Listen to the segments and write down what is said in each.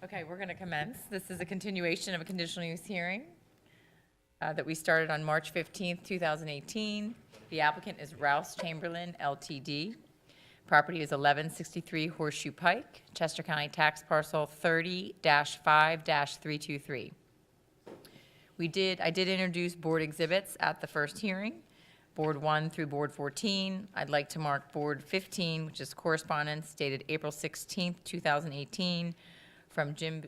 Okay, we're going to commence. This is a continuation of a conditional use hearing that we started on March 15th, 2018. The applicant is Rouse Chamberlin, LTD. Property is 1163 Horseshoe Pike, Chester County Tax Parcel 30-5-323. I did introduce board exhibits at the first hearing, Board 1 through Board 14. I'd like to mark Board 15, which is correspondence dated April 16th, 2018, from Jim,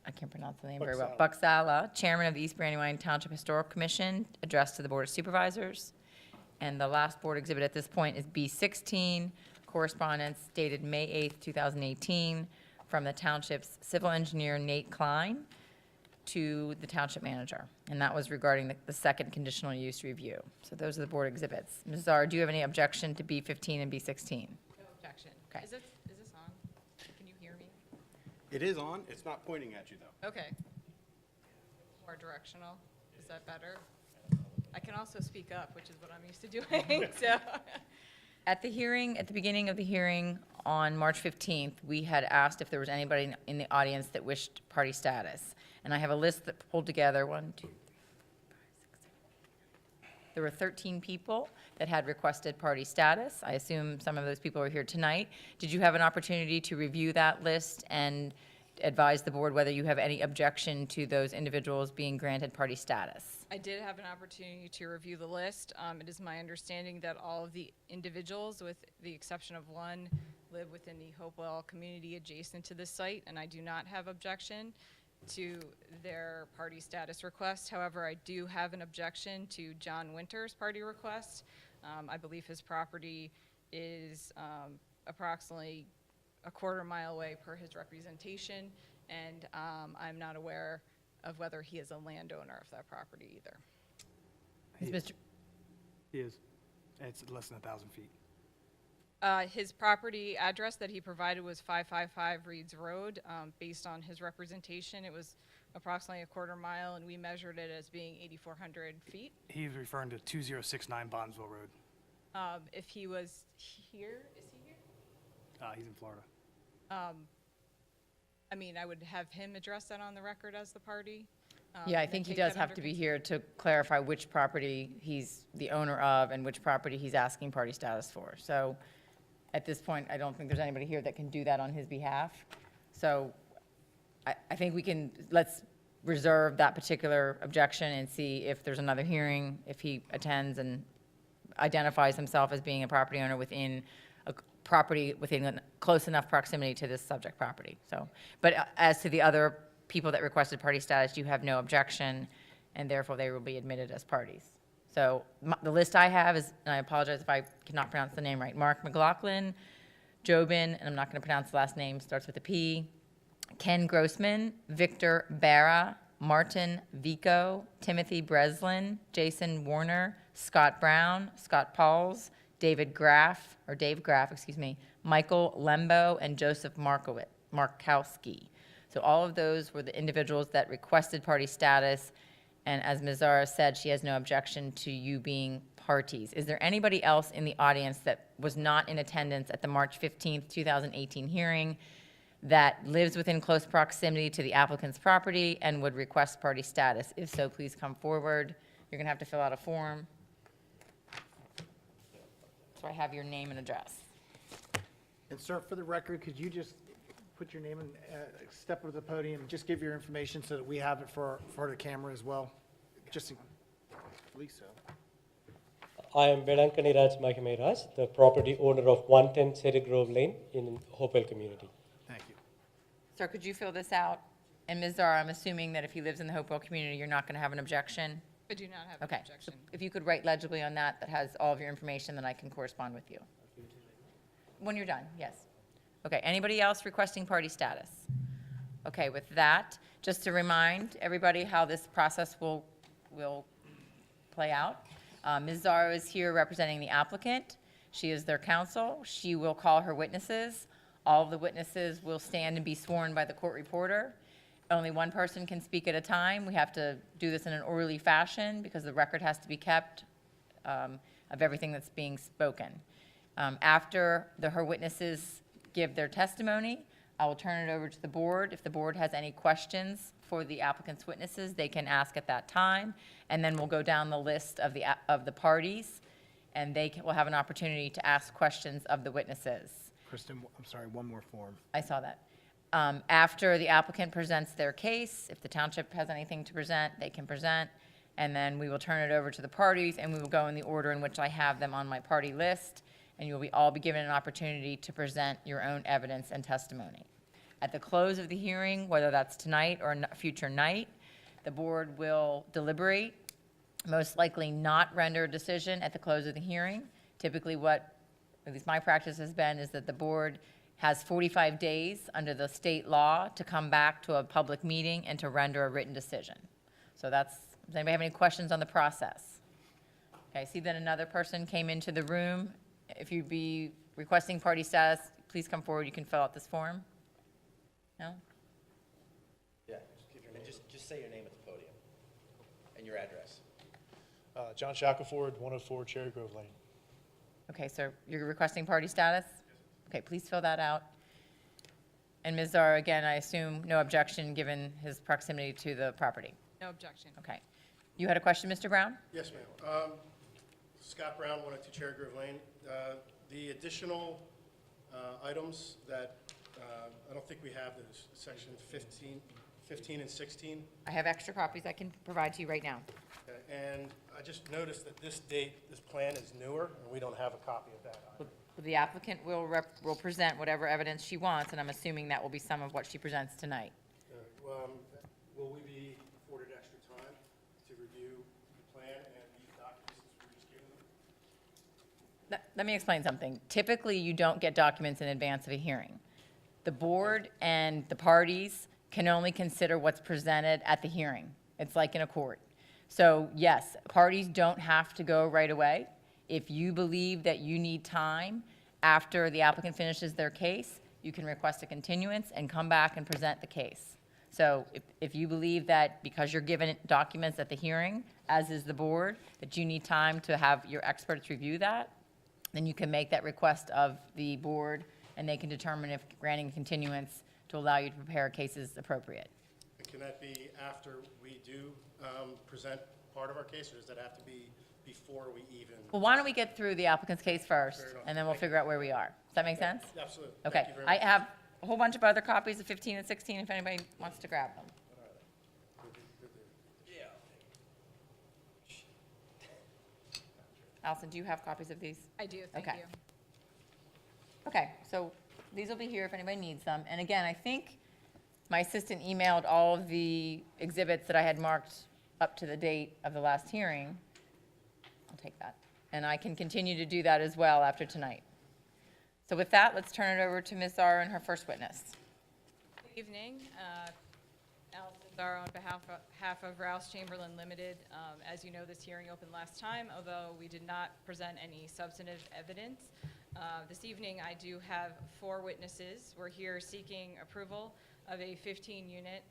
I can't pronounce the name very well, Buxala, Chairman of the East Brandywine Township Historical Commission, addressed to the Board of Supervisors. And the last board exhibit at this point is B16, correspondence dated May 8th, 2018, from the Township's Civil Engineer Nate Klein to the Township Manager. And that was regarding the second conditional use review. So those are the board exhibits. Ms. Zara, do you have any objection to B15 and B16? No objection. Okay. Is this on? Can you hear me? It is on. It's not pointing at you, though. Okay. More directional. Is that better? I can also speak up, which is what I'm used to doing, so. At the hearing, at the beginning of the hearing on March 15th, we had asked if there was anybody in the audience that wished party status. And I have a list that pulled together, 1, 2, 3, 4, 5, 6, 7. There were 13 people that had requested party status. I assume some of those people are here tonight. Did you have an opportunity to review that list and advise the board whether you have any objection to those individuals being granted party status? I did have an opportunity to review the list. It is my understanding that all of the individuals, with the exception of one, live within the Hopewell community adjacent to this site, and I do not have objection to their party status request. However, I do have an objection to John Winter's party request. I believe his property is approximately a quarter mile away per his representation, and I'm not aware of whether he is a landowner of that property either. Is Mr. He is. It's less than 1,000 feet. His property address that he provided was 555 Reed's Road. Based on his representation, it was approximately a quarter mile, and we measured it as being 8,400 feet. He's referring to 2069 Bondsville Road. If he was here, is he here? He's in Florida. I mean, I would have him address that on the record as the party. Yeah, I and think he take does that have under to be here to clarify which property he's the owner of and which property he's asking party status for. So at this point, I don't think there's anybody here that can do that on his behalf. So I think let's reserve that particular objection and see if there's another hearing, if he attends and identifies himself as being a property owner within a property within close enough proximity to this subject property. So, but as to the other people that requested party status, you have no objection, and therefore they will be admitted as parties. So the list I have is, and I apologize if I cannot pronounce the name right, Mark McLaughlin, Jobin, and I'm not going to pronounce the last name, starts with a P, Ken Grossman, Victor Barra, Martin Vico, Timothy Breslin, Jason Warner, Scott Brown, Scott Pauls, Dave Graff, Michael Lembo, and Joseph Markowski. So all of those were the individuals that requested party status, and as Ms. Zara said, she has no objection to you being parties. Is there anybody else in the audience that was not in attendance at the March 15th, 2018 hearing that lives within close proximity to the applicant's property and would request party status? If so, please come forward. You're going to have to fill out a form. So I have your name and address. And sir, for the record, could you just put your name and step up to the podium and just give your information so that we have it for the camera as well? Just in, please, so. I am Vedankani Raj Mahimeraj, the property owner of 110 Cherry Grove Lane in Hopewell community. Thank you. Sir, could you fill this out? And Ms. Zara, I'm assuming that if he lives in the Hopewell community, you're not going to have an objection? I do not have an Okay, so objection. if you could write legibly on that, that has all of your information, then I can correspond with you. When you're done, yes. Okay, anybody else requesting party status? Okay, with that, just to remind everybody how this process will play out. Ms. Zara is here representing the applicant. She is their counsel. She will call her witnesses. All of the witnesses will stand and be sworn by the court reporter. Only one person can speak at a time. We have to do this in an orderly fashion because the record has to be kept of everything that's being spoken. After her witnesses give their testimony, I will turn it over to the board. If the board has any questions for the applicant's witnesses, they can ask at that time, and then we'll go down the list of the parties, and will have an opportunity to ask questions of the witnesses. Kristen, I'm sorry, one more form. I saw that. After the applicant presents their case, if the township has anything to present, they can present, and then we will turn it over to the parties, and we will go in the order in which I have them on my party list, and you'll all be given an opportunity to present your own evidence and testimony. At the close of the hearing, whether that's tonight or a future night, the board will deliberate, most likely not render a decision at the close of the hearing. Typically what, at least my practice has been, is that the board has 45 days under the state law to come back to a public meeting and to render a written decision. So does anybody have any questions on the process? Okay, I see that another person came into the room. If you'd be requesting party status, please come forward. You can fill out this form. No? Yeah, just say your name at the podium and your address. John Shackelford, 104 Cherry Grove Lane. Okay, so you're requesting party status? Okay, please fill that out. And Ms. Zara, again, I assume no objection given his proximity to the property? No objection. Okay. You had a question, Mr. Brown? Yes, ma'am. Scott Brown, 102 Cherry Grove Lane. The additional items that, I don't think we have those, section 15 and 16. I have extra copies I can provide to you right now. And I just noticed that this plan is newer, and we don't have a copy of that either. The applicant will present whatever evidence she wants, and I'm assuming that will be some of what she presents tonight. Will we be afforded extra time to review the plan and these documents that we're just giving them? Let me explain something. Typically, you don't get documents in advance of a hearing. The board and the parties can only consider what's presented at the hearing. It's like in a court. So yes, parties don't have to go right away. If you believe that you need time after the applicant finishes their case, you can request a continuance and come back and present the case. So if you believe that because you're given documents at the hearing, as is the board, that you need time to have your experts review that, then you can make that request of the board, and they can determine if granting continuance to allow you to prepare a case is appropriate. And can that be after we do present part of our case, or does that have to be before we even? Well, why don't we get through the applicant's case first, Fair enough. and then we'll Thank figure out where we are. Does that make sense? Absolutely. Okay, Thank you very I much. have a whole bunch of other copies of 15 and 16 if anybody wants to grab them. Allison, do you have copies of these? I do, thank Okay. you. Okay, so these will be here if anybody needs them. And again, I think my assistant emailed all of the exhibits that I had marked up to the date of the last hearing. I'll take that. And I can continue to do that as well after tonight. So with that, let's turn it over to Ms. Zara and her first witness. Good evening. Allison Zara on behalf of Rouse Chamberlin Limited. As you know, this hearing opened last time, although we did not present any substantive evidence. This evening, I do have 4 witnesses. We're here seeking approval of a 15-unit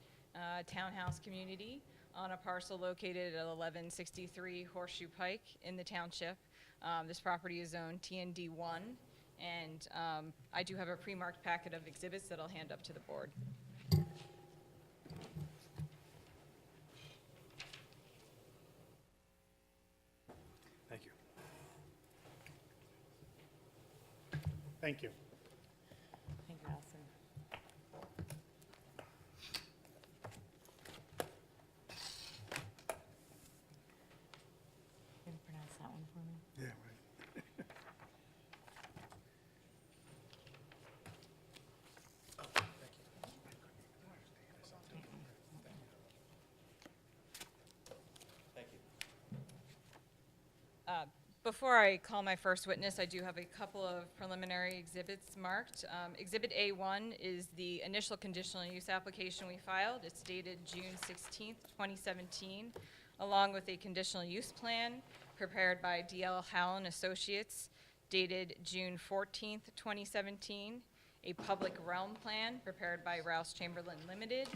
townhouse community on a parcel located at 1163 Horseshoe Pike in the township. This property is zoned TND1, and I do have a pre-marked packet of exhibits that I'll hand up to the board. Thank you. Thank you. Thank you, Allison. Can you pronounce that one for me? Yeah, right. Thank you. Before I call my first witness, I do have a couple of preliminary exhibits marked. Exhibit A1 is the initial conditional use application we filed. It's dated June 16th, 2017, along with a conditional use plan prepared by D.L. Howland Associates, dated June 14th, 2017, a public realm plan prepared by Rouse Chamberlin Limited,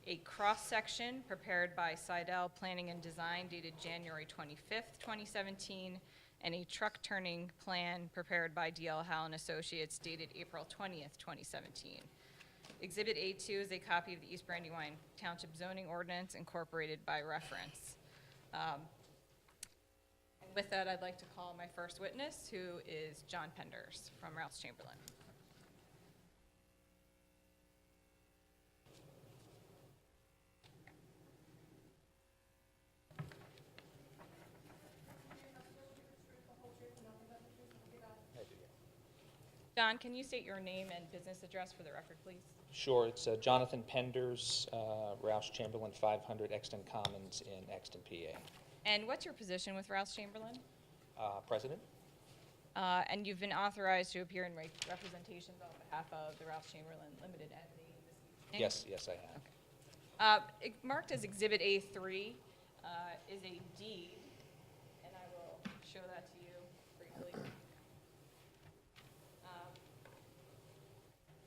a cross-section prepared by Seidel Planning and Design, dated January 25th, 2017, and a truck turning plan prepared by D.L. Howland Associates, dated April 20th, 2017. Exhibit A2 is a copy of the East Brandywine Township zoning ordinance incorporated by reference. With that, I'd like to call my first witness, who is John Penders from Rouse Chamberlin. John, can you state your name and business address for the record, please? Sure, it's Jonathan Penders, Rouse Chamberlin, 500 Exton Commons in Exton, PA. And what's your position with Rouse Chamberlin? President? And you've been authorized to appear in representations on behalf of the Rouse Chamberlain Limited entity this evening? Yes, I have. Marked as Exhibit A3 is a deed, and I will show that to you briefly.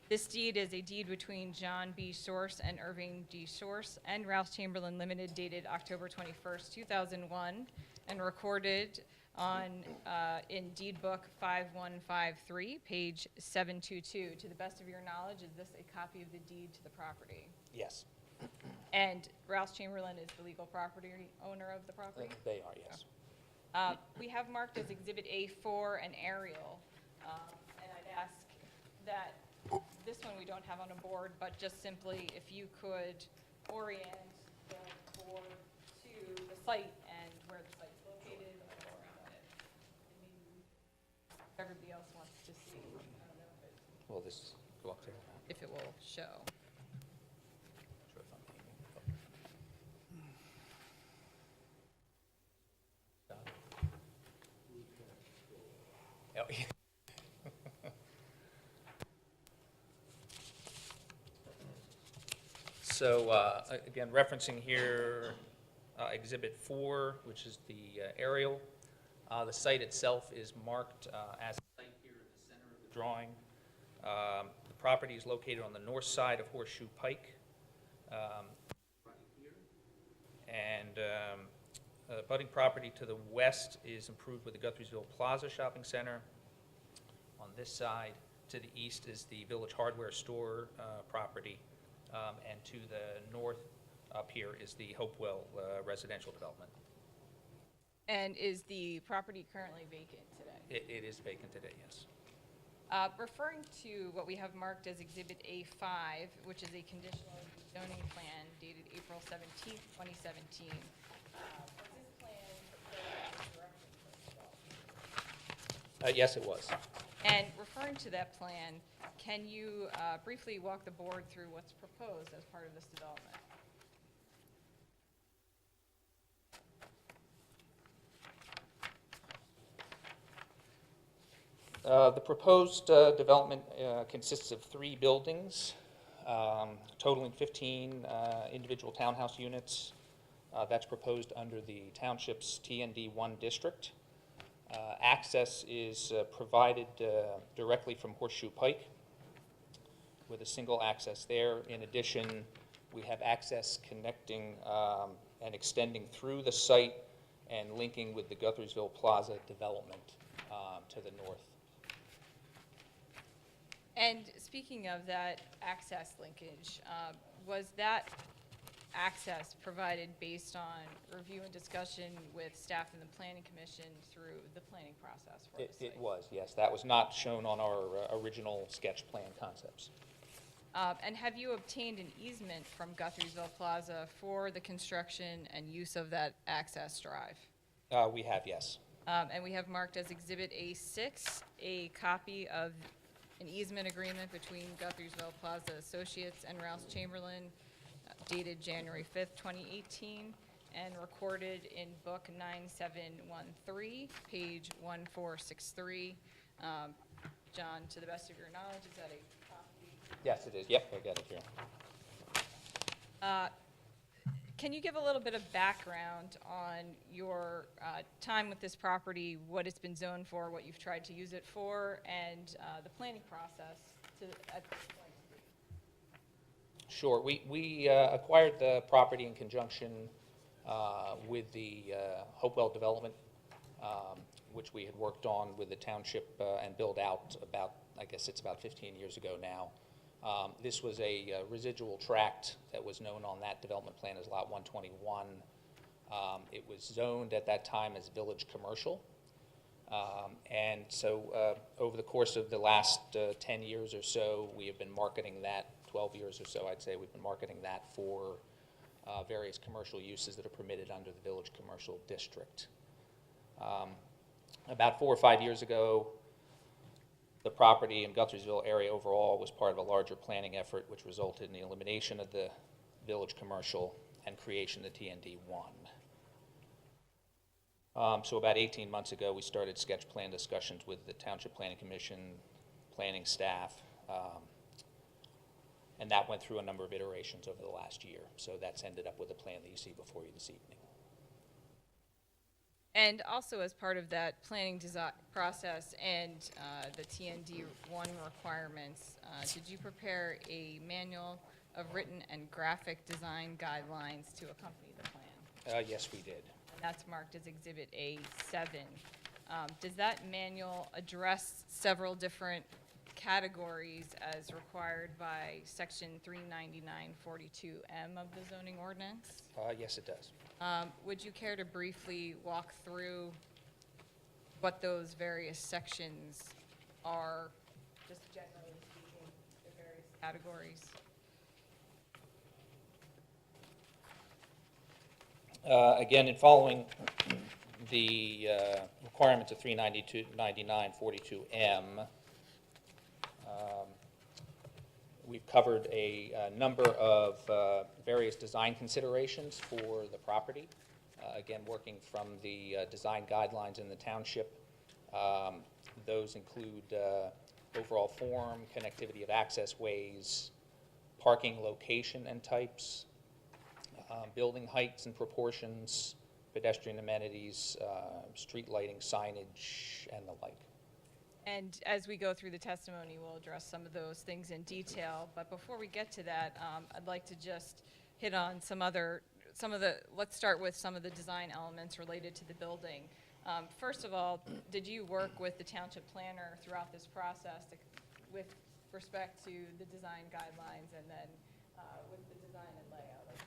This deed is a deed between John B. Source and Irving D. Source and Rouse Chamberlain Limited dated October 21st, 2001, and recorded on in Deed Book 5153, page 722. To the best of your knowledge, is this a copy of the deed to the property? Yes. And Rouse Chamberlain is the legal property owner of the property? They are, yes. We have marked as Exhibit A4 an aerial, and I'd ask that this one we don't have on a board, but just simply if you could orient the board to the site and where the site's located or around it. Maybe everybody else wants to see. I don't know if it, Will this go up there? if it will show. Sure, if I'm aiming. Oh, yeah. So, again, referencing here Exhibit 4, which is the aerial. The site itself is marked as a site here in the center of the drawing. The property is located on the north side of Horseshoe Pike. Right here. And abutting property to the west is improved with the Guthriesville Plaza Shopping Center. On this side, to the east is the Village Hardware Store property. And to the north up here is the Hopewell residential development. And is the property currently vacant today? It is vacant today, yes. Referring to what we have marked as Exhibit A5, which is a conditional zoning plan dated April 17th, 2017. Was this plan prepared in direction for development? Yes, it was. And referring to that plan, can you briefly walk the board through what's proposed as part of this development? The proposed development consists of 3 buildings, totaling 15 individual townhouse units. That's proposed under the township's TND 1 district. Access is provided directly from Horseshoe Pike with a single access there. In addition, we have access connecting and extending through the site and linking with the Guthriesville Plaza development to the north. And speaking of that access linkage, was that access provided based on review and discussion with staff and the planning commission through the planning process for the site? It was, yes. That was not shown on our original sketch plan concepts. And have you obtained an easement from Guthriesville Plaza for the construction and use of that access drive? We have, yes. And we have marked as Exhibit A6 a copy of an easement agreement between Guthriesville Plaza Associates and Rouse Chamberlin dated January 5th, 2018, and recorded in Book 9713, page 1463. John, to the best of your knowledge, is that a copy? Yes, it is. Yep, I got it here. Can you give a little bit of background on your time with this property, what it's been zoned for, what you've tried to use it for, and the planning process at this point? Sure. We acquired the property in conjunction with the Hopewell development, which we had worked on with the township and built out about, I guess it's about 15 years ago now. This was a residual tract that was known on that development plan as Lot 121. It was zoned at that time as village commercial. And so over the course of the last 10 years or so, we have been marketing that, 12 years or so, I'd say, we've been marketing that for various commercial uses that are permitted under the village commercial district. About 4 or 5 years ago, the property in Guthersville area overall was part of a larger planning effort, which resulted in the elimination of the village commercial and creation of the TND 1. So about 18 months ago, we started sketch plan discussions with the Township Planning Commission, planning staff, and that went through a number of iterations over the last year. So that's ended up with the plan that you see before you this evening. And also as part of that planning process and the TND1 requirements, did you prepare a manual of written and graphic design guidelines to accompany the plan? Yes, we did. And that's marked as Exhibit A7. Does that manual address several different categories as required by Section 39942M of the zoning ordinance? Yes, it does. Would you care to briefly walk through what those various sections are, just generally speaking, the various categories? Again, in following the requirements of 39942M, we've covered a number of various design considerations for the property. Again, working from the design guidelines in the township. Those include overall form, connectivity of access ways, parking location and types, building heights and proportions, pedestrian amenities, street lighting, signage, and the like. And as we go through the testimony, we'll address some of those things in detail. But before we get to that, I'd like to just hit on let's start with some of the design elements related to the building. First of all, did you work with the Township Planner throughout this process with respect to the design guidelines and then with the design and layout of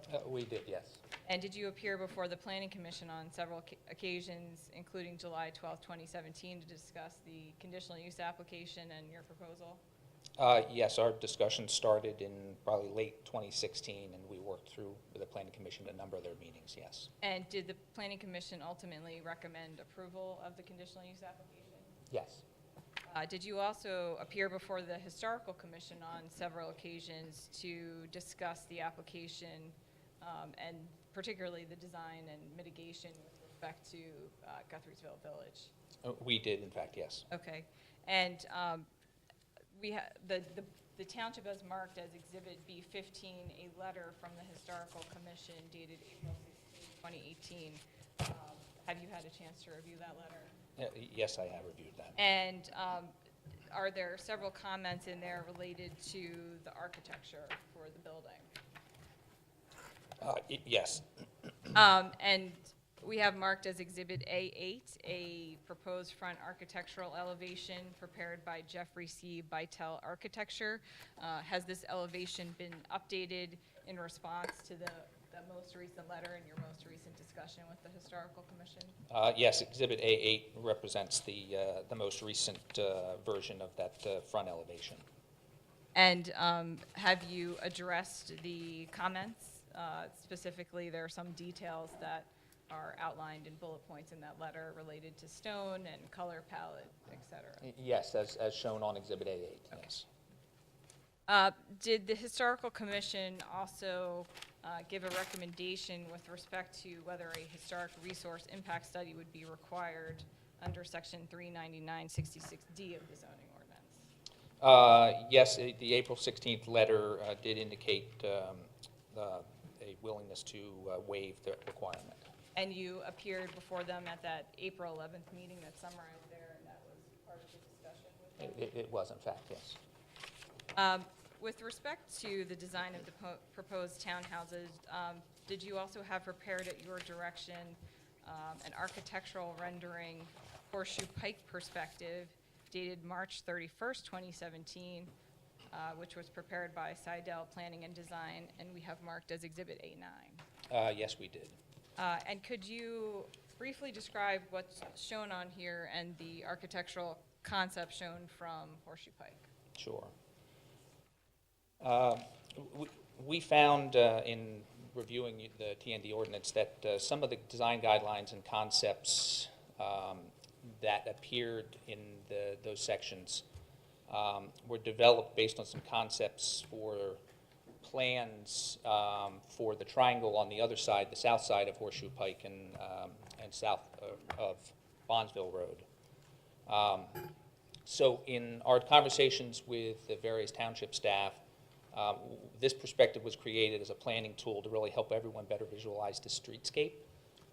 the building? We did, yes. And did you appear before the Planning Commission on several occasions, including July 12, 2017, to discuss the conditional use application and your proposal? Yes, our discussion started in probably late 2016, and we worked through with the Planning Commission a number of their meetings, yes. And did the Planning Commission ultimately recommend approval of the conditional use application? Yes. Did you also appear before the Historical Commission on several occasions to discuss the application and particularly the design and mitigation with respect to Guthersville Village? We did, in fact, yes. Okay. And the township has marked as Exhibit B15 a letter from the Historical Commission dated April 16, 2018. Have you had a chance to review that letter? Yes, I have reviewed that. And are there several comments in there related to the architecture for the building? Yes. And we have marked as Exhibit A8 a proposed front architectural elevation prepared by Jeffrey C. Bytel Architecture. Has this elevation been updated in response to the most recent letter and your most recent discussion with the Historical Commission? Yes, Exhibit A8 represents the most recent version of that front elevation. And have you addressed the comments? Specifically, there are some details that are outlined in bullet points in that letter related to stone and color palette, et cetera. Yes, as shown on Exhibit A8, yes. Did the Historical Commission also give a recommendation with respect to whether a historic resource impact study would be required under Section 39966D of the zoning ordinance? Yes, the April 16th letter did indicate a willingness to waive the requirement. And you appeared before them at that April 11th meeting that's summarized there, and that was part of the discussion with them? It was, in fact, yes. With respect to the design of the proposed townhouses, did you also have prepared at your direction an architectural rendering horseshoe pike perspective dated March 31st, 2017, which was prepared by Seidel Planning and Design, and we have marked as Exhibit A9. Yes, we did. And could you briefly describe what's shown on here and the architectural concept shown from Horseshoe Pike? Sure. We found in reviewing the TND ordinance that some of the design guidelines and concepts that appeared in those sections were developed based on some concepts for plans for the triangle on the other side, the south side of Horseshoe Pike and south of Bondsville Road. So in our conversations with the various township staff, this perspective was created as a planning tool to really help everyone better visualize the streetscape,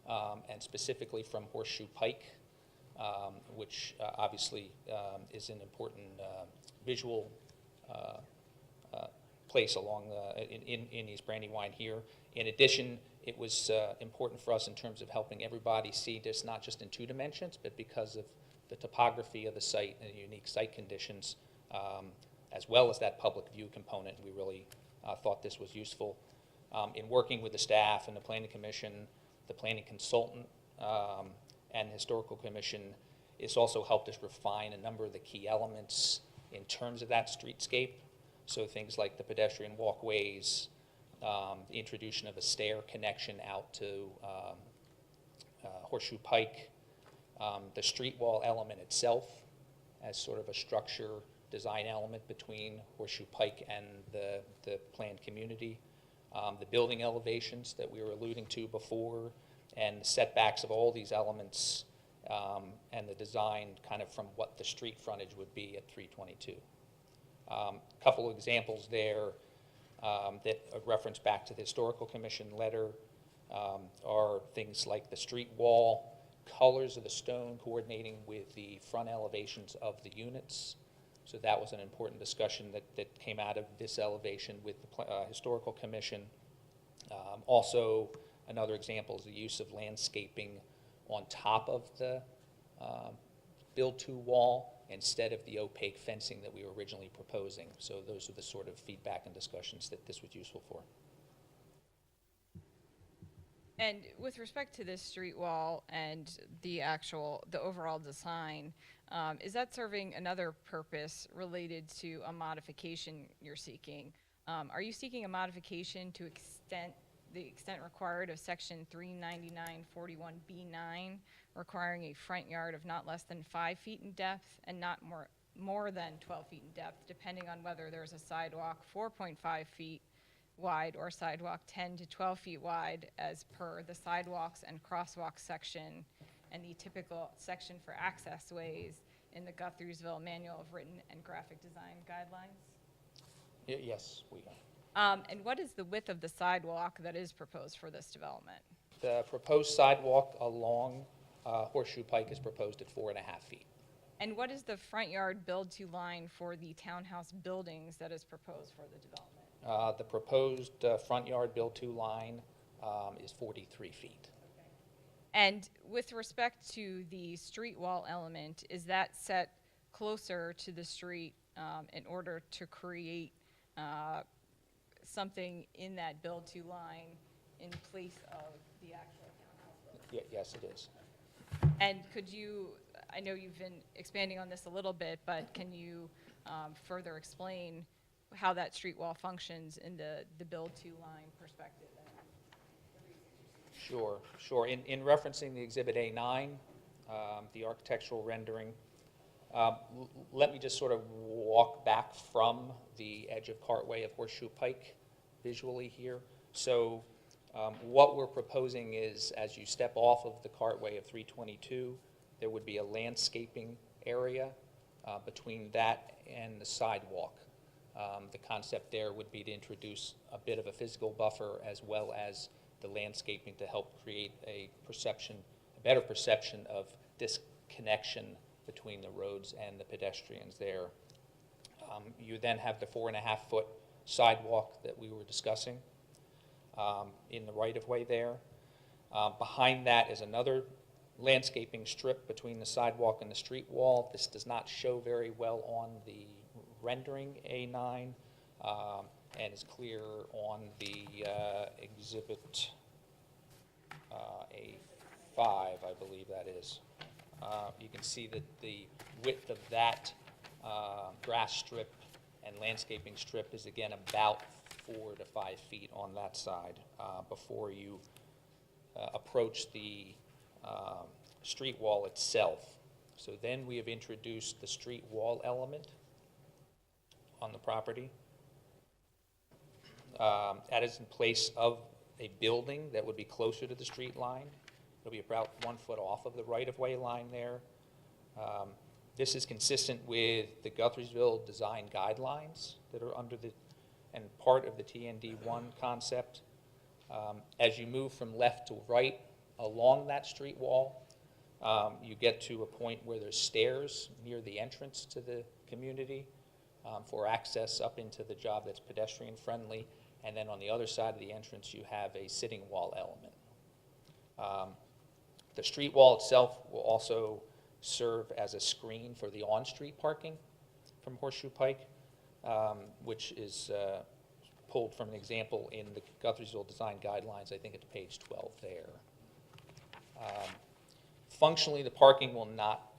and specifically from Horseshoe Pike, which obviously is an important visual place along in East Brandywine here. In addition, it was important for us in terms of helping everybody see this not just in 2 dimensions, but because of the topography of the site and the unique site conditions, as well as that public view component. We really thought this was useful. In working with the staff and the Planning Commission, the planning consultant, and the Historical Commission, it's also helped us refine a number of the key elements in terms of that streetscape. So things like the pedestrian walkways, the introduction of a stair connection out to Horseshoe Pike, the street wall element itself as sort of a structure design element between Horseshoe Pike and the planned community, the building elevations that we were alluding to before, and the setbacks of all these elements, and the design kind of from what the street frontage would be at 322. A couple of examples there that reference back to the Historical Commission letter are things like the street wall, colors of the stone coordinating with the front elevations of the units. So that was an important discussion that came out of this elevation with the Historical Commission. Also, another example is the use of landscaping on top of the build-to wall instead of the opaque fencing that we were originally proposing. So those are the sort of feedback and discussions that this was useful for. And with respect to this street wall and the overall design, is that serving another purpose related to a modification you're seeking? Are you seeking a modification to the extent required of section 39941B9, requiring a front yard of not less than 5 feet in depth and not more than 12 feet in depth, depending on whether there's a sidewalk 4.5 feet wide or sidewalk 10 to 12 feet wide, as per the sidewalks and crosswalks section and the typical section for access ways in the Guthriesville Manual of Written and Graphic Design Guidelines? Yes, we are. And what is the width of the sidewalk that is proposed for this development? The proposed sidewalk along Horseshoe Pike is proposed at 4.5 feet. And what is the front yard build-to line for the townhouse buildings that is proposed for the development? The proposed front yard build-to line is 43 feet. And with respect to the street wall element, is that set closer to the street in order to create something in that build-to line in place of the actual townhouse building? Yes, it is. And could you, I know you've been expanding on this a little bit, but can you further explain how that street wall functions in the build-to line perspective? Sure. In referencing the Exhibit A9, the architectural rendering, let me just sort of walk back from the edge of Cartway of Horseshoe Pike visually here. So what we're proposing is, as you step off of the Cartway of 322, there would be a landscaping area between that and the sidewalk. The concept there would be to introduce a bit of a physical buffer as well as the landscaping to help create a better perception of disconnection between the roads and the pedestrians there. You then have the 4.5-foot sidewalk that we were discussing in the right-of-way there. Behind that is another landscaping strip between the sidewalk and the street wall. This does not show very well on the rendering A9, and is clear on the exhibit A5, I believe that is. You can see that the width of that grass strip and landscaping strip is again about 4 to 5 feet on that side before you approach the street wall itself. So then we have introduced the street wall element on the property. That is in place of a building that would be closer to the street line. It'll be about 1 foot off of the right-of-way line there. This is consistent with the Guthriesville design guidelines that are under the, and part of the TND1 concept. As you move from left to right along that street wall, you get to a point where there's stairs near the entrance to the community for access up into the job that's pedestrian friendly. And then on the other side of the entrance, you have a sitting wall element. The street wall itself will also serve as a screen for the on-street parking from Horseshoe Pike, which is pulled from an example in the Guthriesville Design Guidelines. I think it's page 12 there. Functionally, the parking will not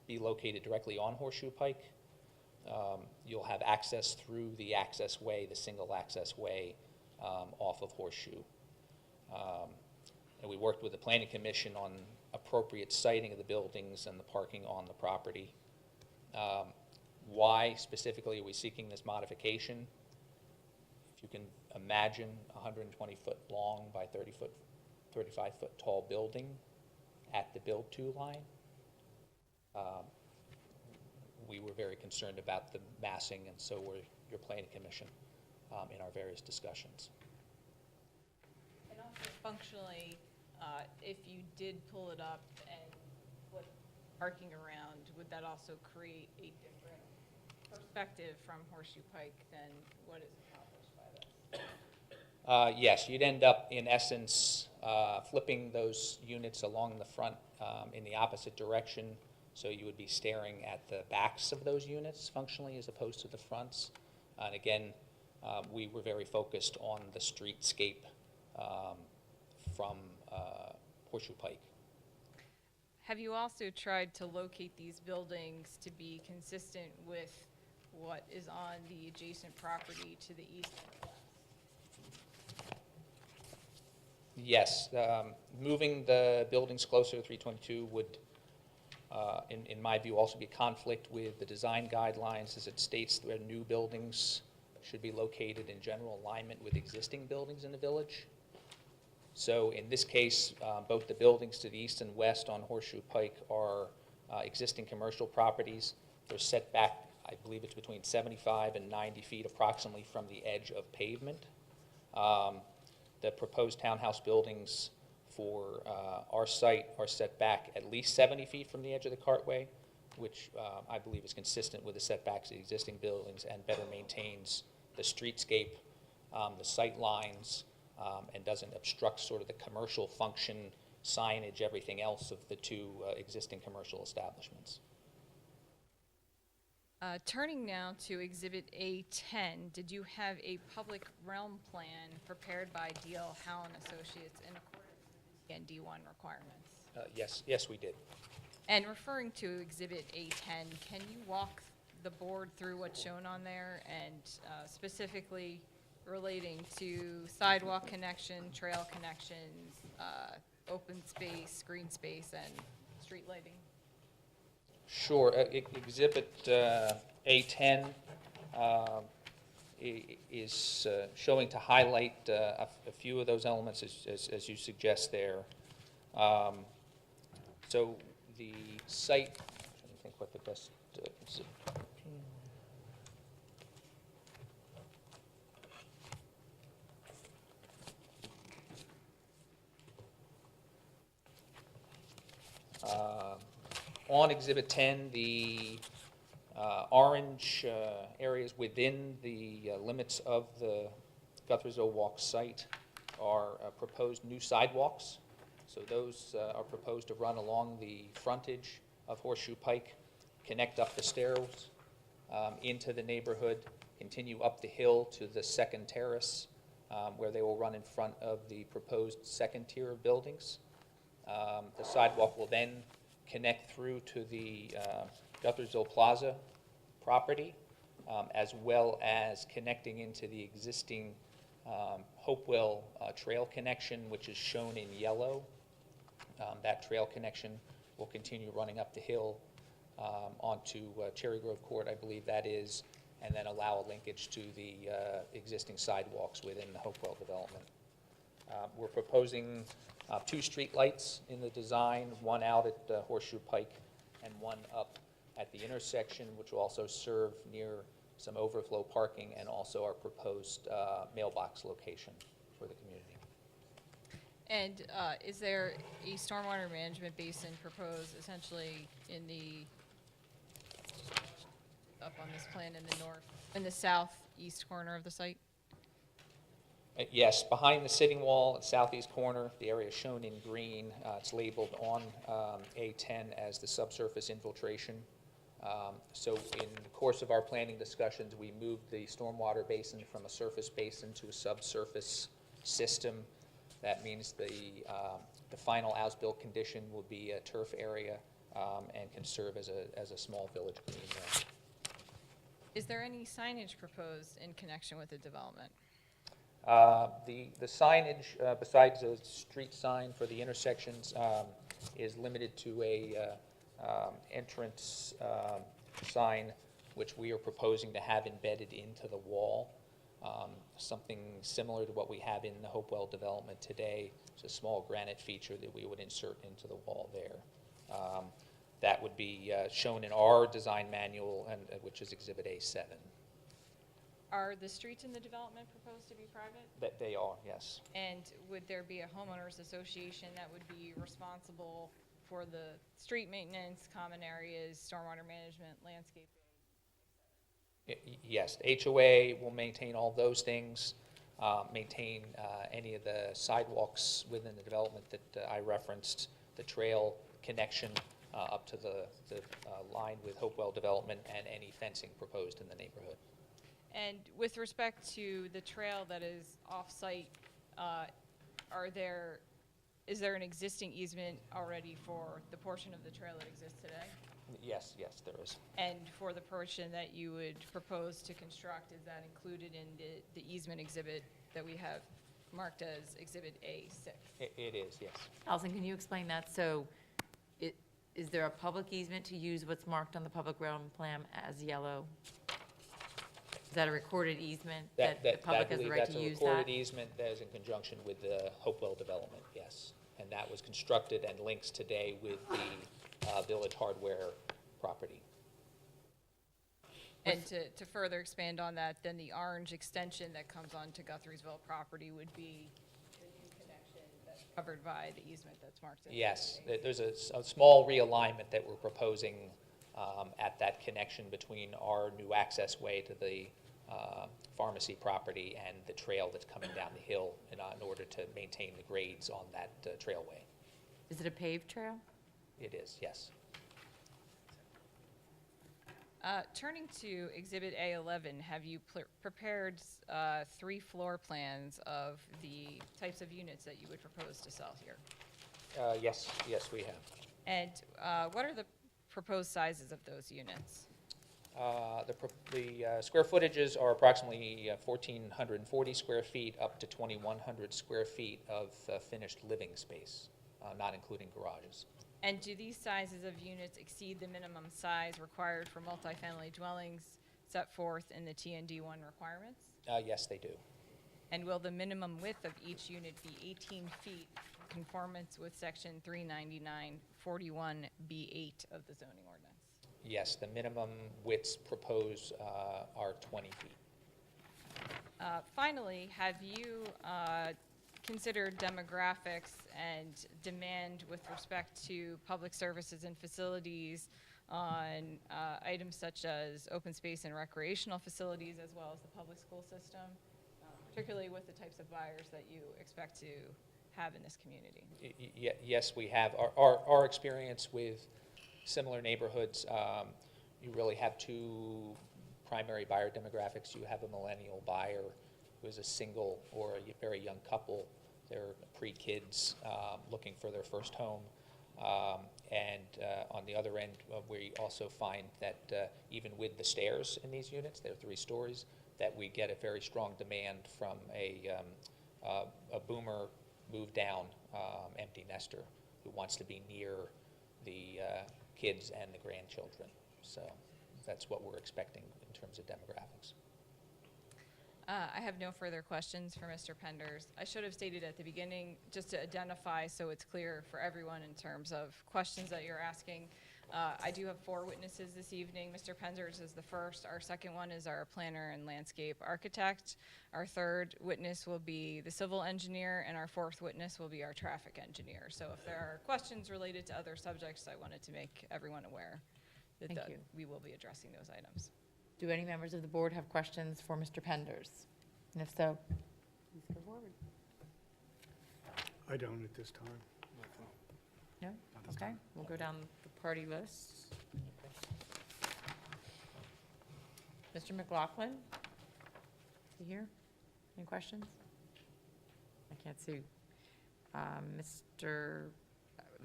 be located directly on Horseshoe Pike. You'll have access through the access way, the single access way off of Horseshoe. And we worked with the Planning Commission on appropriate siting of the buildings and the parking on the property. Why specifically are we seeking this modification? If you can imagine a 120-foot long by 35-foot tall building at the build-to line, we were very concerned about the massing, and so were your Planning Commission in our various discussions. And also functionally, if you did pull it up and put parking around, would that also create a different perspective from Horseshoe Pike than what is accomplished by this? Yes, you'd end up, in essence, flipping those units along the front in the opposite direction, so you would be staring at the backs of those units functionally as opposed to the fronts. And again, we were very focused on the streetscape from Horseshoe Pike. Have you also tried to locate these buildings to be consistent with what is on the adjacent property to the east and west? Yes, moving the buildings closer to 322 would, in my view, also be a conflict with the design guidelines, as it states that new buildings should be located in general alignment with existing buildings in the village. So in this case, both the buildings to the east and west on Horseshoe Pike are existing commercial properties. They're set back, I believe it's between 75 and 90 feet approximately from the edge of pavement. The proposed townhouse buildings for our site are set back at least 70 feet from the edge of the cartway, which I believe is consistent with the setbacks of the existing buildings and better maintains the streetscape, the sight lines, and doesn't obstruct sort of the commercial function, signage, everything else of the two existing commercial establishments. Turning now to Exhibit A10, did you have a public realm plan prepared by D.L. Howell and Associates in accordance with the D1 requirements? Yes, we did. And referring to Exhibit A10, can you walk the board through what's shown on there and specifically relating to sidewalk connection, trail connections, open space, green space, and street lighting? Sure. Exhibit A10 is showing to highlight a few of those elements as you suggest there. So the site, I think what the best is. On Exhibit 10, the orange areas within the limits of the Guthriesville Walk site are proposed new sidewalks. So those are proposed to run along the frontage of Horseshoe Pike, connect up the stairs into the neighborhood, continue up the hill to the second terrace, where they will run in front of the proposed second tier of buildings. The sidewalk will then connect through to the Guthersville Plaza property, as well as connecting into the existing Hopewell trail connection, which is shown in yellow. That trail connection will continue running up the hill onto Cherry Grove Court, I believe that is, and then allow a linkage to the existing sidewalks within the Hopewell development. We're proposing 2 street lights in the design, one out at Horseshoe Pike and one up at the intersection, which will also serve near some overflow parking and also our proposed mailbox location for the community. And is there a stormwater management basin proposed essentially in the, up on this plan in the southeast corner of the site? Yes, behind the sitting wall at southeast corner, the area shown in green, it's labeled on A10 as the subsurface infiltration. So in the course of our planning discussions, we moved the stormwater basin from a surface basin to a subsurface system. That means the final as-built condition will be a turf area and can serve as a small village green there. Is there any signage proposed in connection with the development? The signage, besides a street sign for the intersections, is limited to a entrance sign, which we are proposing to have embedded into the wall. Something similar to what we have in the Hopewell development today. It's a small granite feature that we would insert into the wall there. That would be shown in our design manual, and which is Exhibit A7. Are the streets in the development proposed to be private? That they are, yes. And would there be a homeowners association that would be responsible for the street maintenance, common areas, stormwater management, landscaping? Yes, the HOA will maintain all those things, maintain any of the sidewalks within the development that I referenced, the trail connection up to the line with Hopewell Development, and any fencing proposed in the neighborhood. And with respect to the trail that is off-site, is there an existing easement already for the portion of the trail that exists today? Yes, there is. And for the portion that you would propose to construct, is that included in the easement exhibit that we have marked as Exhibit A6? It is, yes. Allison, can you explain that? So is there a public easement to use what's marked on the public realm plan as yellow? Is that a recorded easement that the public has the right to use That's a that? recorded easement that is in conjunction with the Hopewell development, yes. And that was constructed and links today with the Village Hardware property. And to further expand on that, then the orange extension that comes onto Guthriesville property would be the new connection that's covered by the easement that's marked as Yes, Exhibit A. there's a small realignment that we're proposing at that connection between our new access way to the pharmacy property and the trail that's coming down the hill in order to maintain the grades on that trailway. Is it a paved trail? It is, yes. Turning to Exhibit A11, have you prepared 3 floor plans of the types of units that you would propose to sell here? Yes, we have. And what are the proposed sizes of those units? The square footages are approximately 1,440 square feet up to 2,100 square feet of finished living space, not including garages. And do these sizes of units exceed the minimum size required for multifamily dwellings set forth in the TND1 requirements? Yes, they do. And will the minimum width of each unit be 18 feet in conformance with Section 399-41B8 of the zoning ordinance? Yes, the minimum widths proposed are 20 feet. Finally, have you considered demographics and demand with respect to public services and facilities on items such as open space and recreational facilities, as well as the public school system, particularly with the types of buyers that you expect to have in this community? Yes, we have. Our experience with similar neighborhoods, you really have 2 primary buyer demographics, you have a millennial buyer who is a single or a very young couple. They're pre-kids looking for their first home. And on the other end, we also find that even with the stairs in these units, they're 3 stories, that we get a very strong demand from a boomer move down empty nester who wants to be near the kids and the grandchildren. So that's what we're expecting in terms of demographics. I have no further questions for Mr. Penders. I should have stated at the beginning, just to identify so it's clear for everyone in terms of questions that you're asking. I do have 4 witnesses this evening. Mr. Penders is the first. Our second one is our planner and landscape architect. Our third witness will be the civil engineer, and our 4th witness will be our traffic engineer. So if there are questions related to other subjects, I wanted to make everyone aware that Thank you. we will be addressing those items. Do any members of the board have questions for Mr. Penders? And if so, please go forward. I don't at this time. No? Okay, we'll go down the party list. Mr. McLaughlin? Is he here? Any questions? I can't see.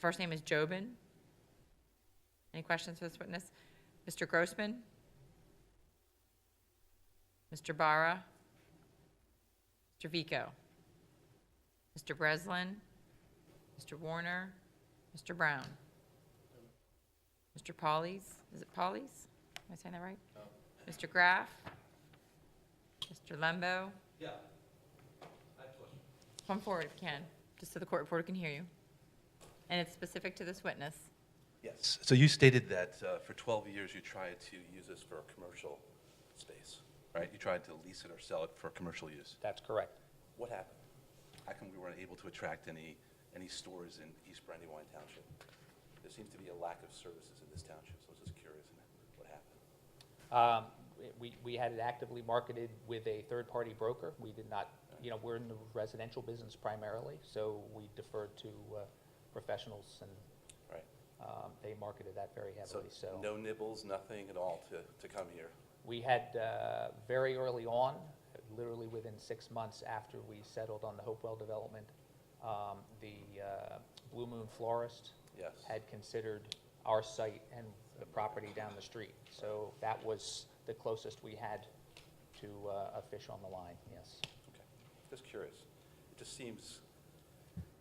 First name is Jobin. Any questions for this witness? Mr. Grossman? Mr. Barra? Mr. Vico? Mr. Breslin? Mr. Warner? Mr. Brown? Mr. Paulies? Is it Paulies? Am I saying that right? No. Mr. Graff? Mr. Lembo? Yeah. Come forward if you can, just so the court reporter can hear you. And it's specific to this witness. Yes. So you stated that for 12 years you tried to use this for a commercial space, right? You tried to lease it or sell it for commercial use. That's correct. What happened? How come we weren't able to attract any stores in East Brandywine Township? There seems to be a lack of services in this township, so I was just curious what happened. We had it actively marketed with a third-party broker. We did not, we're in the residential business primarily, so we deferred to professionals, and Right. they marketed that very heavily. So no nibbles, nothing at all to come here. we had very early on, literally within 6 months after we settled on the Hopewell development, the Blue Moon Florist Yes. had considered our site and the property down the street. So that was the closest we had to a fish on the line, yes. Okay. Just curious. It just seems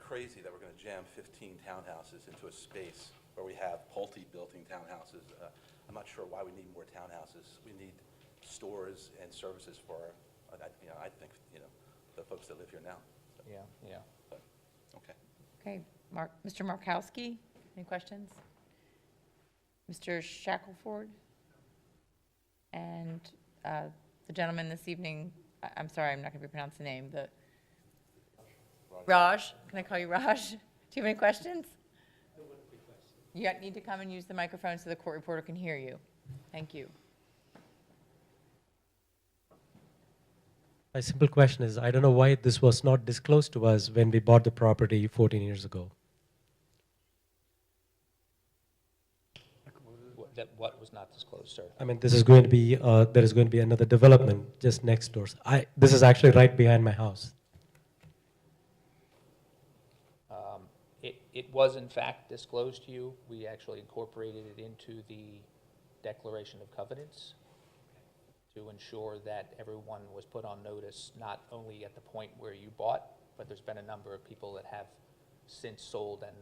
crazy that we're going to jam 15 townhouses into a space where we have Pulte-built-in townhouses. I'm not sure why we need more townhouses. We need stores and services for, I think, the folks that live here now. So, Yeah. but, okay. Okay, Mr. Markowski, any questions? Mr. Shackelford? And the gentleman this evening, I'm sorry, I'm not going to pronounce the name, Raj, can I call you Raj? Do you have any questions? You need to come and use the microphone so the court reporter can hear you. Thank you. My simple question is, I don't know why this was not disclosed to us when we bought the property 14 years ago. What was not disclosed, sir? I mean, this is going to be, there is going to be another development just next door. This is actually right behind my house. It was in fact disclosed to you. We actually incorporated it into the Declaration of Covenants to ensure that everyone was put on notice, not only at the point where you bought, but there's been a number of people that have since sold and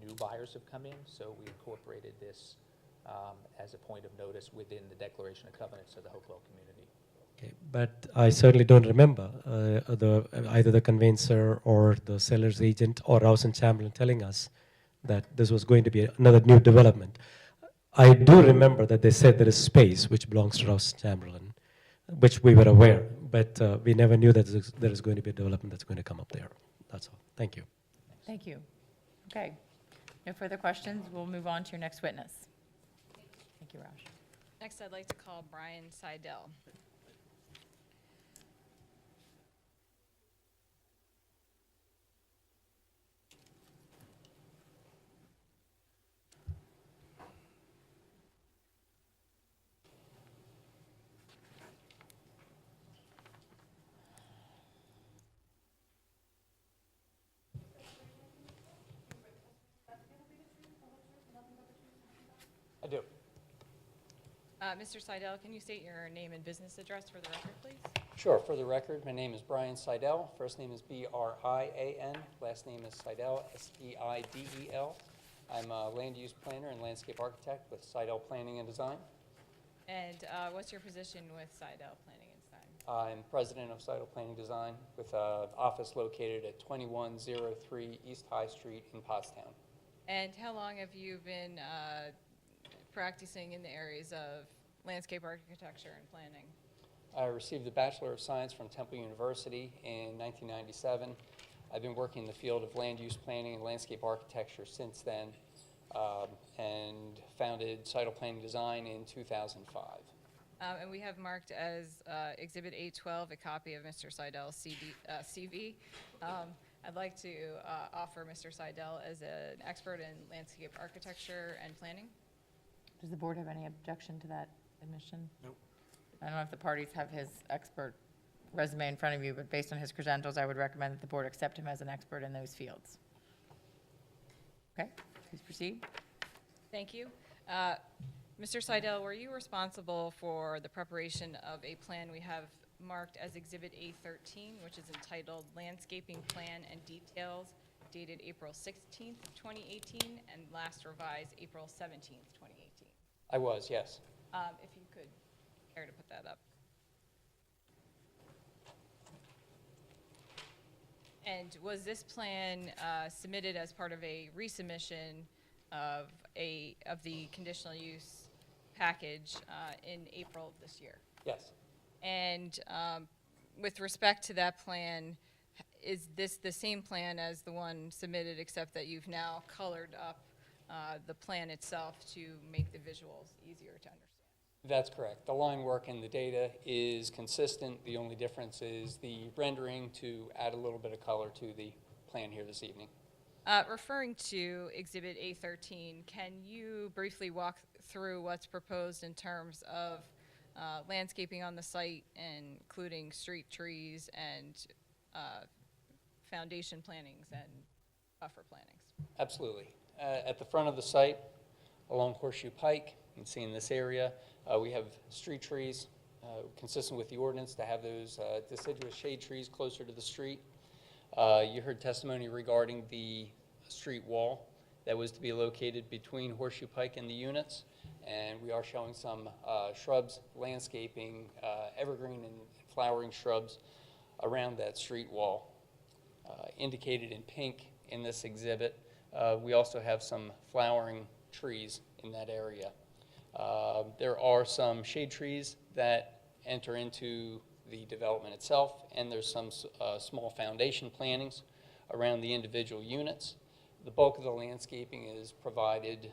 new buyers have come in. So we incorporated this as a point of notice within the Declaration of Covenants of the Hopewell community. Okay, but I certainly don't remember either the conveyancer or the seller's agent or Rouse and Chamberlin telling us that this was going to be another new development. I do remember that they said there is space which belongs to Rouse and Chamberlin, which we were aware, but we never knew that there is going to be a development that's going to come up there. That's all. Thank you. Thank you. Okay, no further questions. We'll move on to your next witness. Thank you, Raj. Next, I'd like to call Brian Seidel. I do. Mr. Seidel, can you state your name and business address for the record, please? Sure. For the record, my name is Brian Seidel. First name is B-R-I-A-N. Last name is Seidel, S-E-I-D-E-L. I'm a land use planner and landscape architect with Seidel Planning and Design. And what's your position with Seidel Planning and Design? I'm president of Seidel Planning Design with an office located at 2103 East High Street in Pottstown. And how long have you been practicing in the areas of landscape architecture and planning? I received a Bachelor of Science from Temple University in 1997. I've been working in the field of land use planning and landscape architecture since then, and founded Seidel Planning Design in 2005. And we have marked as Exhibit A12 a copy of Mr. Seidel's CV. I'd like to offer Mr. Seidel as an expert in landscape architecture and planning. Does the board have any objection to that admission? Nope. I don't know if the parties have his expert resume in front of you, but based on his credentials, I would recommend that the board accept him as an expert in those fields. Okay, please proceed. Thank you. Mr. Seidel, were you responsible for the preparation of a plan we have marked as Exhibit A13, which is entitled Landscaping Plan and Details, dated April 16th, 2018, and last revised April 17th, 2018? I was, yes. If you could care to put that up. And was this plan submitted as part of a resubmission of the conditional use package in April of this year? Yes. And with respect to that plan, is this the same plan as the one submitted, except that you've now colored up the plan itself to make the visuals easier to understand? That's correct. The line work and the data is consistent. The only difference is the rendering to add a little bit of color to the plan here this evening. Referring to Exhibit A13, can you briefly walk through what's proposed in terms of landscaping on the site, including street trees and foundation plantings and buffer plantings? Absolutely. At the front of the site, along Horseshoe Pike, you can see in this area, we have street trees, consistent with the ordinance to have those deciduous shade trees closer to the street. You heard testimony regarding the street wall that was to be located between Horseshoe Pike and the units, and we are showing some shrubs, landscaping, evergreen and flowering shrubs around that street wall. Indicated in pink in this exhibit, we also have some flowering trees in that area. There are some shade trees that enter into the development itself, and there's some small foundation plantings around the individual units. The bulk of the landscaping is provided,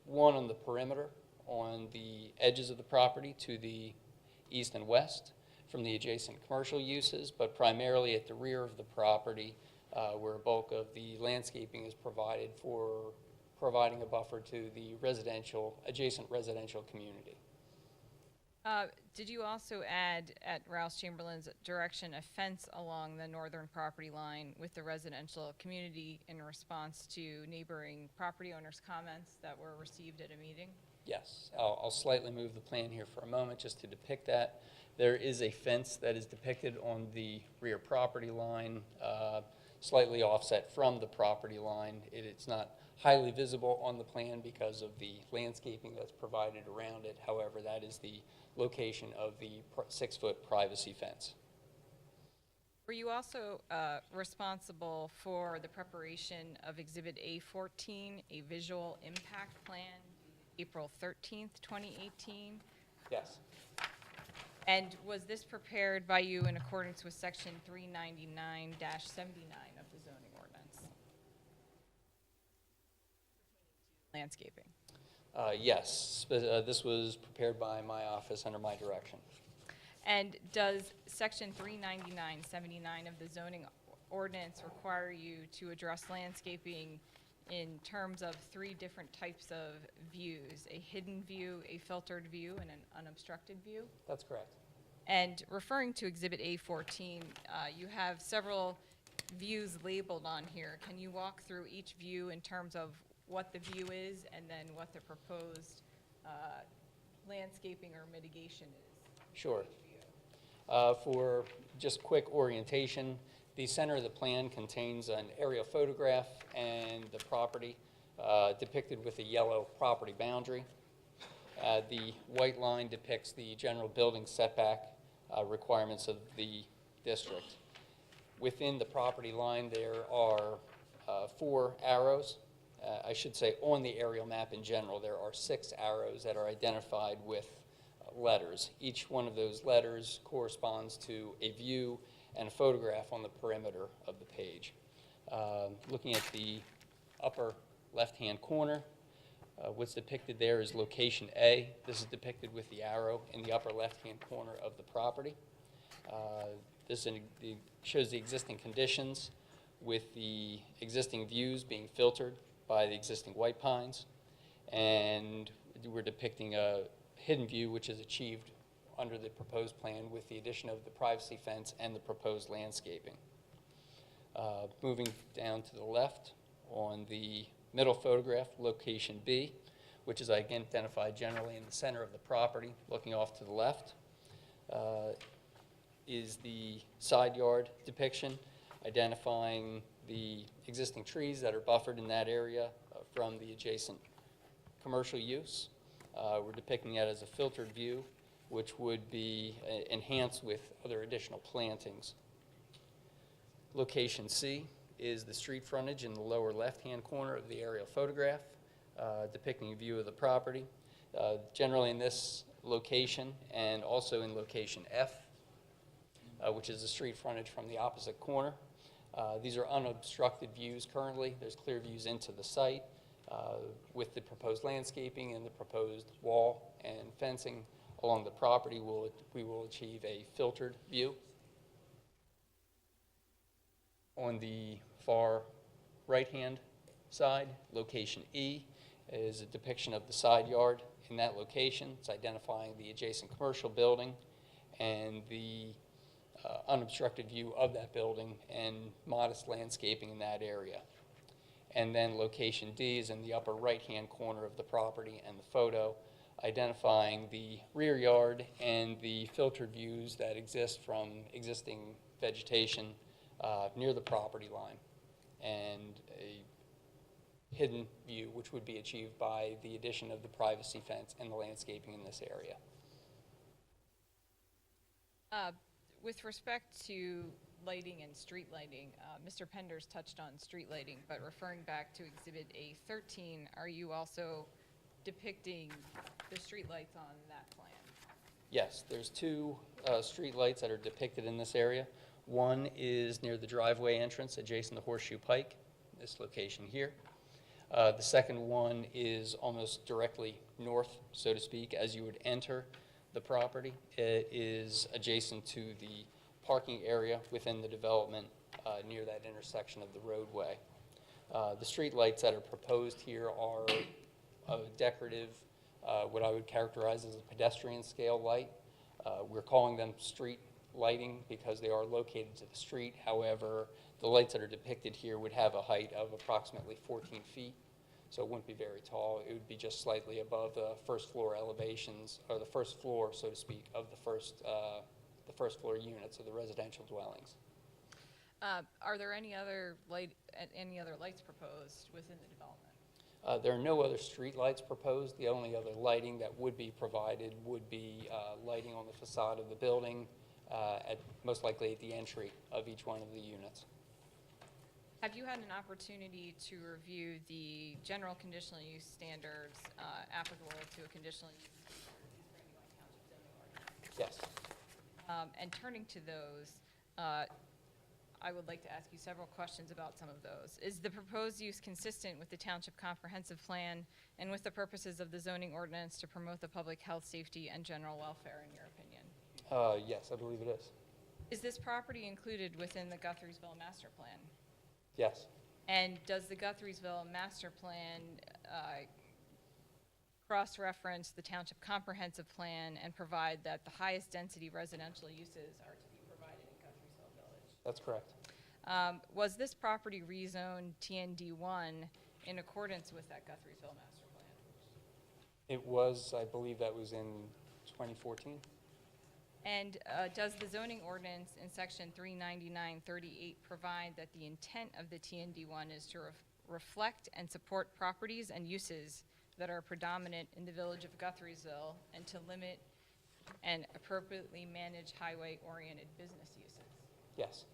one on the perimeter, on the edges of the property to the east and west from the adjacent commercial uses, but primarily at the rear of the property where a bulk of the landscaping is provided for providing a buffer to the adjacent residential community. Did you also add, at Rouse Chamberlain's direction, a fence along the northern property line with the residential community in response to neighboring property owners' comments that were received at a meeting? Yes, I'll slightly move the plan here for a moment just to depict that. There is a fence that is depicted on the rear property line, slightly offset from the property line. It's not highly visible on the plan because of the landscaping that's provided around it. However, that is the location of the 6-foot privacy fence. Were you also responsible for the preparation of Exhibit A14, a visual impact plan, April 13th, 2018? Yes. And was this prepared by you in accordance with Section 399-79 of the zoning ordinance? Landscaping. Yes, this was prepared by my office under my direction. And does Section 399-79 of the zoning ordinance require you to address landscaping in terms of 3 different types of views: a hidden view, a filtered view, and an unobstructed view? That's correct. And referring to Exhibit A14, you have several views labeled on here. Can you walk through each view in terms of what the view is and then what the proposed landscaping or mitigation is. Sure. For just quick orientation, the center of the plan contains an aerial photograph and the property depicted with a yellow property boundary. The white line depicts the general building setback requirements of the district. Within the property line, there are 4 arrows. I should say on the aerial map in general, there are 6 arrows that are identified with letters. Each one of those letters corresponds to a view and a photograph on the perimeter of the page. Looking at the upper left-hand corner, what's depicted there is location A. This is depicted with the arrow in the upper left-hand corner of the property. This shows the existing conditions with the existing views being filtered by the existing white pines. And we're depicting a hidden view which is achieved under the proposed plan with the addition of the privacy fence and the proposed landscaping. Moving down to the left on the middle photograph, location B, which is identified generally in the center of the property, looking off to the left, is the side yard depiction, identifying the existing trees that are buffered in that area from the adjacent commercial use. We're depicting that as a filtered view, which would be enhanced with other additional plantings. Location C is the street frontage in the lower left-hand corner of the aerial photograph, depicting a view of the property. Generally in this location and also in location F, which is the street frontage from the opposite corner. These are unobstructed views currently. There's clear views into the site. With the proposed landscaping and the proposed wall and fencing along the property, we will achieve a filtered view. On the far right-hand side, location E is a depiction of the side yard. In that location, it's identifying the adjacent commercial building and the unobstructed view of that building and modest landscaping in that area. And then location D is in the upper right-hand corner of the property and the photo, identifying the rear yard and the filtered views that exist from existing vegetation near the property line, and a hidden view which would be achieved by the addition of the privacy fence and the landscaping in this area. With respect to lighting and street lighting, Mr. Penders touched on street lighting, but referring back to Exhibit A13, are you also depicting the street lights on that plan? Yes, there's 2 street lights that are depicted in this area. One is near the driveway entrance adjacent to Horseshoe Pike, this location here. The second one is almost directly north, so to speak, as you would enter the property. It is adjacent to the parking area within the development near that intersection of the roadway. The street lights that are proposed here are a decorative, what I would characterize as a pedestrian scale light. We're calling them street lighting because they are located to the street. However, the lights that are depicted here would have a height of approximately 14 feet, so it wouldn't be very tall. It would be just slightly above the first floor elevations, or the first floor, so to speak, of the first floor units of the residential dwellings. Are there any other lights proposed within the development? There are no other street lights proposed. The only other lighting that would be provided would be lighting on the facade of the building, most likely at the entry of each one of the units. Have you had an opportunity to review the general conditional use standards applicable to a conditional use Brandywine Township zoning ordinance? Yes. And turning to those, I would like to ask you several questions about some of those. Is the proposed use consistent with the Township Comprehensive Plan and with the purposes of the zoning ordinance to promote the public health, safety, and general welfare, in your opinion? Yes, I believe it is. Is this property included within the Guthriesville Master Plan? Yes. And does the Guthriesville Master Plan cross-reference the Township Comprehensive Plan and provide that the highest density residential uses are to be provided in Guthriesville Village? That's correct. Was this property rezoned TND1 in accordance with that Guthrie'sville master plan? It was, I believe that was in 2014. And does the zoning ordinance in section 39938 provide that the intent of the TND1 is to reflect and support properties and uses that are predominant in the village of Guthrie'sville and to limit and appropriately manage highway-oriented business uses? Yes,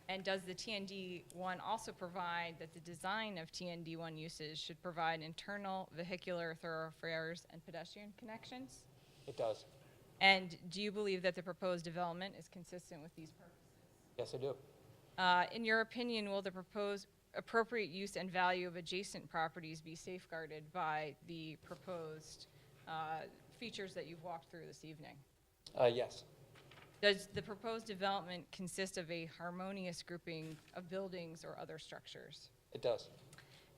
And does the TND1 also provide that the design of TND1 uses should provide internal vehicular thoroughfares and pedestrian connections? it does. And do you believe that the proposed development is consistent with these purposes? Yes, I do. In your opinion, will the proposed appropriate use and value of adjacent properties be safeguarded by the proposed features that you've walked through this evening? Yes, Does the proposed development consist of a harmonious grouping of buildings or other structures? it does.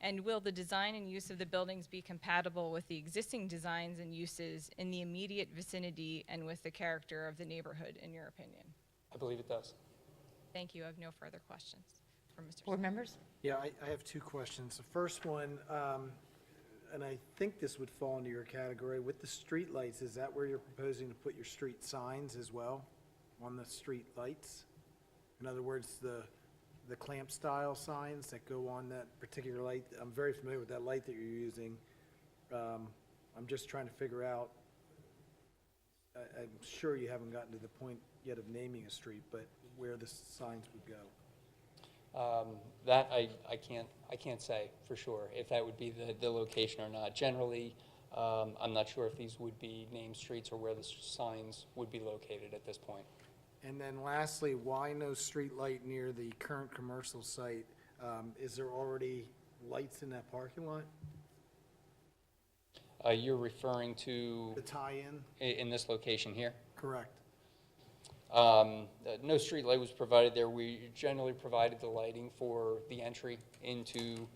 And will the design and use of the buildings be compatible with the existing designs and uses in the immediate vicinity and with the character of the neighborhood, in your opinion? I believe it does. Thank you. I have no further questions for Mr. Board Smith. members? Yeah, I have two questions. The first one, and I think this would fall into your category, with the street lights, is that where you're proposing to put your street signs as well, on the street lights? In other words, the clamp style signs that go on that particular light? I'm very familiar with that light that you're using. I'm just trying to figure out, I'm sure you haven't gotten to the point yet of naming a street, but where the signs would go. That I can't say for sure if that would be the location or not. Generally, I'm not sure if these would be named streets or where the signs would be located at this point. And then lastly, why no street light near the current commercial site? Is there already lights in that parking lot? You're referring to The tie-in? in this location here? Correct. No street light was provided there. We generally provided the lighting for the entry into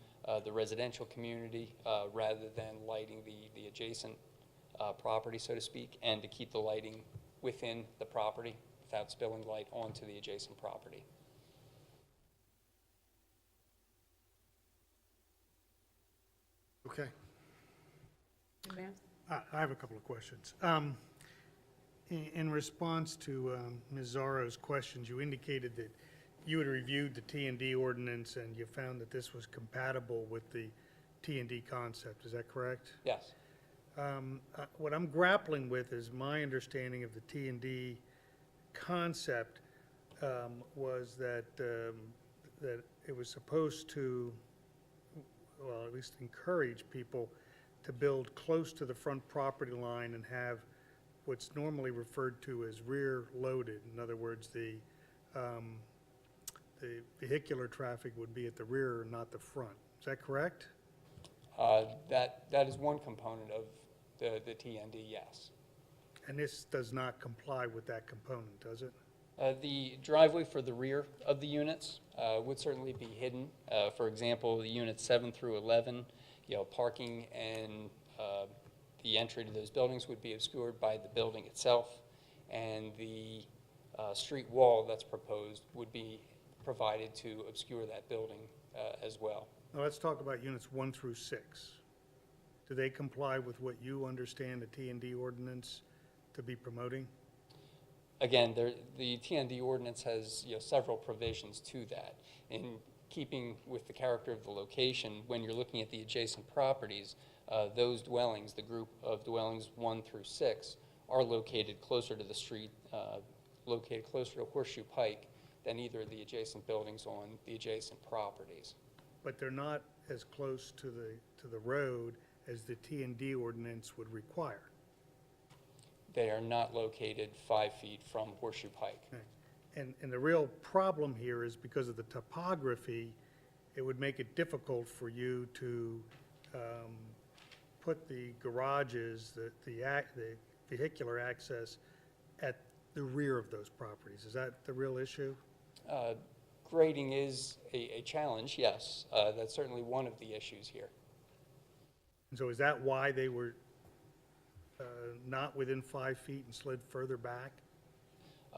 the residential community rather than lighting the adjacent property, so to speak, and to keep the lighting within the property without spilling light onto the adjacent property. Okay. I have a couple of questions. In response to Ms. Zaro's questions, you indicated that you had reviewed the T&D ordinance and you found that this was compatible with the T&D concept. Is that correct? Yes. What I'm grappling with is my understanding of the T&D concept was that it was supposed to, well, at least encourage people to build close to the front property line and have what's normally referred to as rear-loaded. In other words, the vehicular traffic would be at the rear and not the front. Is that correct? That is one component of the TND, yes. And this does not comply with that component, does it? The driveway for the rear of the units would certainly be hidden. For example, the units 7 through 11, parking and the entry to those buildings would be obscured by the building itself, and the street wall that's proposed would be provided to obscure that building as well. Now, let's talk about units 1 through 6. Do they comply with what you understand the T&D ordinance to be promoting? Again, the TND ordinance has several provisions to that. In keeping with the character of the location, when you're looking at the adjacent properties, those dwellings, the group of dwellings 1 through 6, are located closer to the street, located closer to Horseshoe Pike than either of the adjacent buildings on the adjacent properties. But they're not as close to the road as the T&D ordinance would require. They are not located 5 feet from Horseshoe Pike. Okay. And the real problem here is because of the topography, it would make it difficult for you to put the garages, the vehicular access at the rear of those properties. Is that the real issue? Grading is a challenge, yes. That's certainly one of the issues here. And so is that why they were not within 5 feet and slid further back?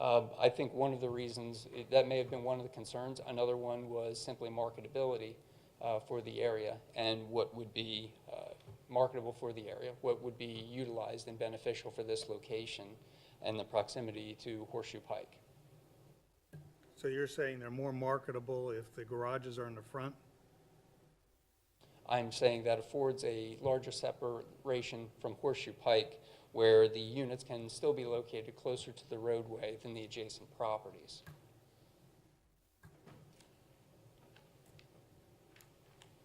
I think one of the reasons, that may have been one of the concerns. Another one was simply marketability for the area and what would be marketable for the area, what would be utilized and beneficial for this location and the proximity to Horseshoe Pike. So you're saying they're more marketable if the garages are in the front? I'm saying that affords a larger separation from Horseshoe Pike where the units can still be located closer to the roadway than the adjacent properties.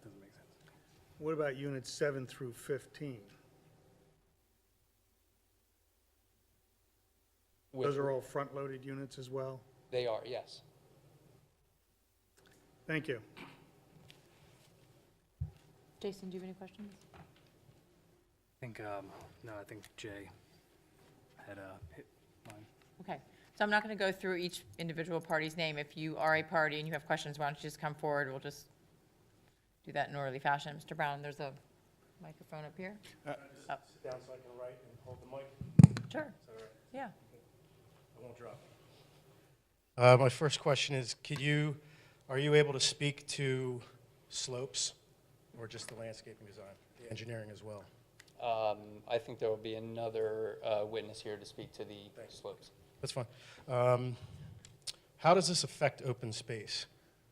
Doesn't make sense. What about units 7 through 15? Those are all front-loaded units as well? They are, yes. Thank you. Jason, do you have any questions? I think, no, I think Jay had hit mine. Okay, so I'm not going to go through each individual party's name. If you are a party and you have questions, why don't you just come forward? We'll just do that in orderly fashion. Mr. Brown, there's a microphone up here. Sit down so I can write and hold the mic. Sure, Is that all right? yeah. I won't drop it. My first question is, are you able to speak to slopes or just the landscaping design, the engineering as well? I think there will be another witness here to speak to the slopes. That's fine. How does this affect open space,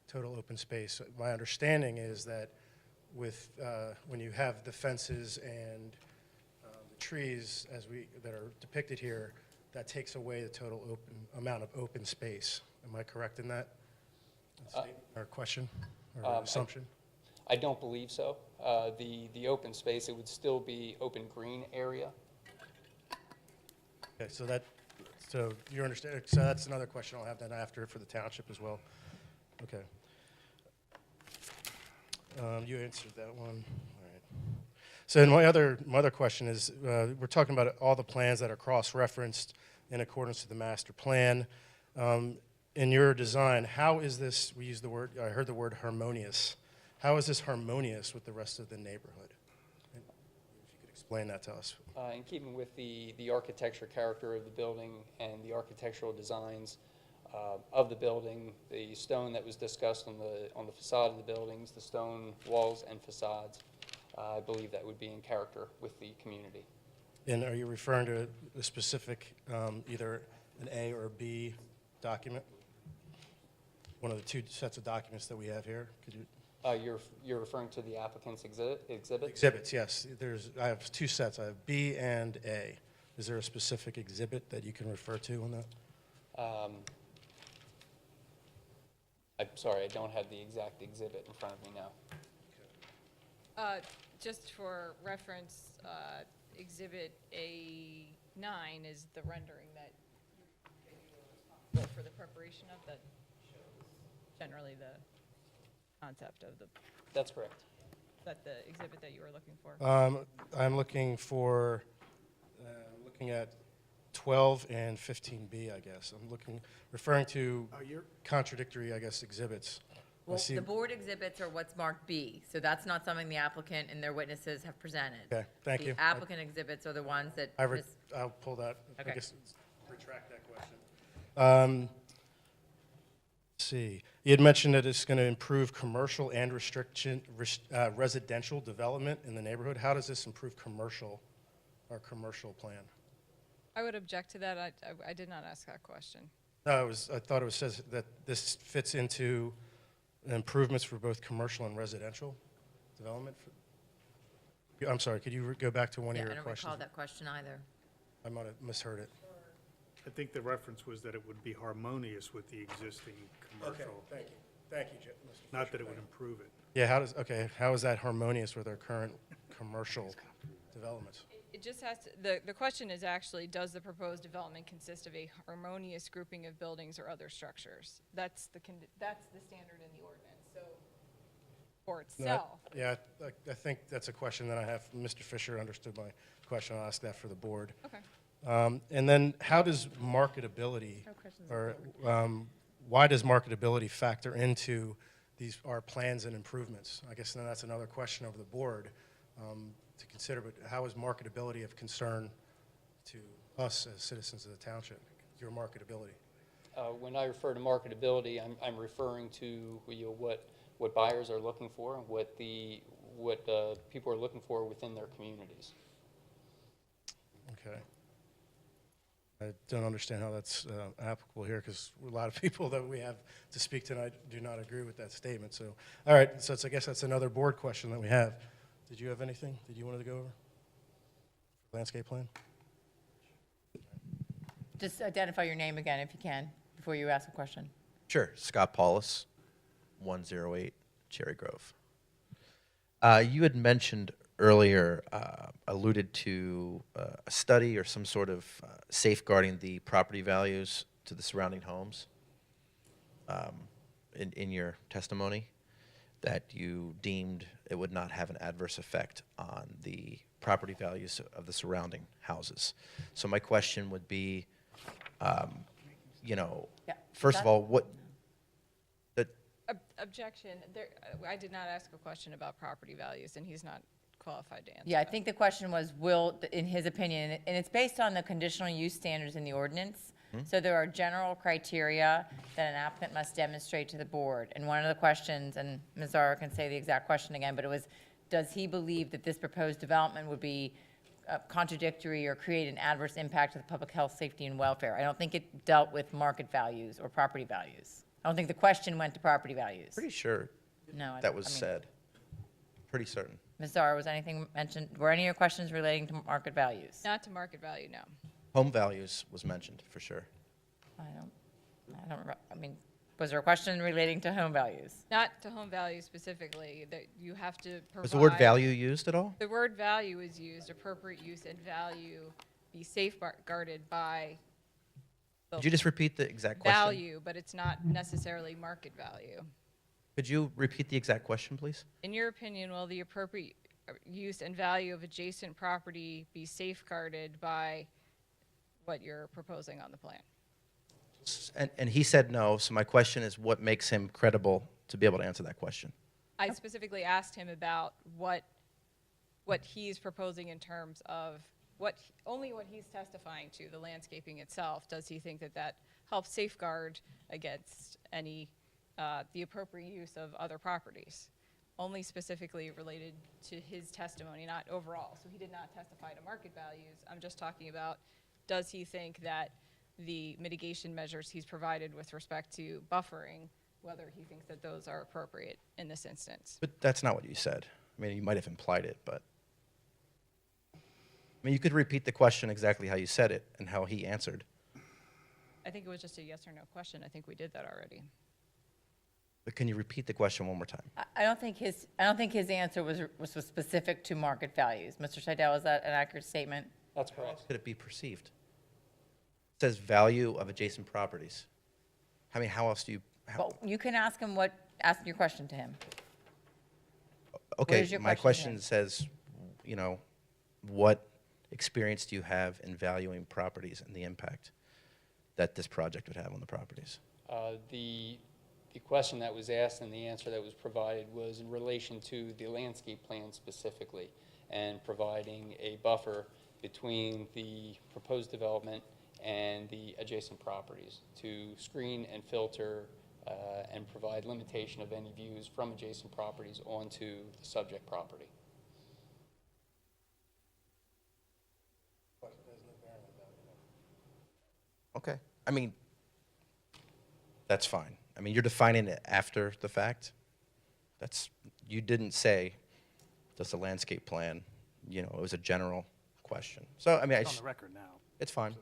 total open space? My understanding is that when you have the fences and the trees that are depicted here, that takes away the total amount of open space. Am I correct in that statement or question or assumption? I don't believe so. The open space, it would still be open green area. Okay, so you understand, so that's another question I'll have then after for the township as well. Okay. You answered that one. All right. So my other question is, we're talking about all the plans that are cross-referenced in accordance to the master plan. In your design, how is this, I heard the word harmonious. How is this harmonious with the rest of the neighborhood? And if you could explain that to us. In keeping with the architecture character of the building and the architectural designs of the building, the stone that was discussed on the facade of the buildings, the stone walls and facades, I believe that would be in character with the community. And are you referring to a specific, either an A or B document? One of the two sets of documents that we have here? Could you? You're referring to the applicant's exhibits? Exhibits, yes. I have two sets. I have B and A. Is there a specific exhibit that you can refer to on that? I'm sorry, I don't have the exact exhibit in front of me now. Just for reference, Exhibit A9 is the rendering that you were responsible for the preparation of, that shows generally the concept of the, That's correct. is that the exhibit that you were looking for? I'm looking at 12 and 15B, I guess. I'm referring to contradictory, I guess, exhibits. Well, the board exhibits are what's marked B, so that's not something the applicant and their witnesses have presented. Okay, thank you. The applicant exhibits are the ones that. I'll pull that. Okay. I guess retract that question. Let's see. You had mentioned that it's going to improve commercial and residential development in the neighborhood. How does this improve our commercial plan? I would object to that. I did not ask that question. No, I thought it says that this fits into improvements for both commercial and residential development. I'm sorry, could you go back to one of your I don't questions? recall that question either. I might have misheard it. I think the reference was that it would be harmonious with the existing commercial. Thank you. Thank you, Mr. Not that it would improve it. Yeah, how is that harmonious with our current commercial developments? It just has to, the question is actually, does the proposed development consist of a harmonious grouping of buildings or other structures? That's the standard in the ordinance, so, for itself. Yeah, I think that's a question that I have. Mr. Fisher understood my question. I'll ask that for the board. Okay. And then how does marketability, No questions. or why does marketability factor into our plans and improvements? I guess then that's another question of the board to consider, but how is marketability of concern to us as citizens of the township, your marketability? When I refer to marketability, I'm referring to what what buyers are looking for and what people are looking for within their communities. Okay. I don't understand how that's applicable here, because a lot of people that we have to speak tonight do not agree with that statement. So, all right, so I guess that's another board question that we have. Did you have anything that you wanted to go over? Landscape plan? Just identify your name again if you can, before you ask a question. Sure. Scott Paulus, 108 Cherry Grove. You had mentioned earlier, alluded to a study or some sort of safeguarding the property values to the surrounding homes in your testimony, that you deemed it would not have an adverse effect on the property values of the surrounding houses. So my question would be, Yeah. first of all, what, Objection. I did not ask a question about property values, and he's not qualified to answer. Yeah, I that. think the question was, in his opinion, and it's based on the conditional use standards in the ordinance. So there are general criteria that an applicant must demonstrate to the board. And one of the questions, and Ms. Zara can say the exact question again, but it was, does he believe that this proposed development would be contradictory or create an adverse impact to the public health, safety, and welfare? I don't think it dealt with market values or property values. I don't think the question went to property values. pretty sure No. that was I mean, said. Pretty certain. Ms. Zara, was anything mentioned, were any of your questions relating to market values? Not to market value, no. Home values was mentioned, for sure. I mean, was there a question relating to home values? Not to home value specifically, that you have to provide. Was the word value used at all? The word value is used, appropriate use and value be safeguarded by the Could you just repeat the exact question? value, but it's not necessarily market value. Could you repeat the exact question, please? In your opinion, will the appropriate use and value of adjacent property be safeguarded by what you're proposing on the plan? And he said no, so my question is, what makes him credible to be able to answer that question? I specifically asked him about what he's proposing in terms of only what he's testifying to, the landscaping itself. Does he think that helps safeguard against any, the appropriate use of other properties? Only specifically related to his testimony, not overall. So he did not testify to market values. I'm just talking about, does he think that the mitigation measures he's provided with respect to buffering, whether he thinks that those are appropriate in this instance? But that's not what you said. I mean, you might have implied it, but... I mean, you could repeat the question exactly how you said it and how he answered. I think it was just a yes or no question. I think we did that already. But can you repeat the question one more time? I don't think his answer was specific to market values. Mr. Seidel, is that an accurate statement? That's How correct. else could it be perceived? It says value of adjacent properties. I mean, how else do you... Well, you can ask your question to him. Okay, is your my question question says, what experience do you have in valuing properties and the impact that this project would have on the properties? The question that was asked and the answer that was provided was in relation to the landscape plan specifically, and providing a buffer between the proposed development and the adjacent properties to screen and filter and provide limitation of any views from adjacent properties onto the subject property. Okay, I mean, that's fine. I mean, you're defining it after the fact. You didn't say, does the landscape plan, it was a general question. So, I mean, It's on the record now. it's fine.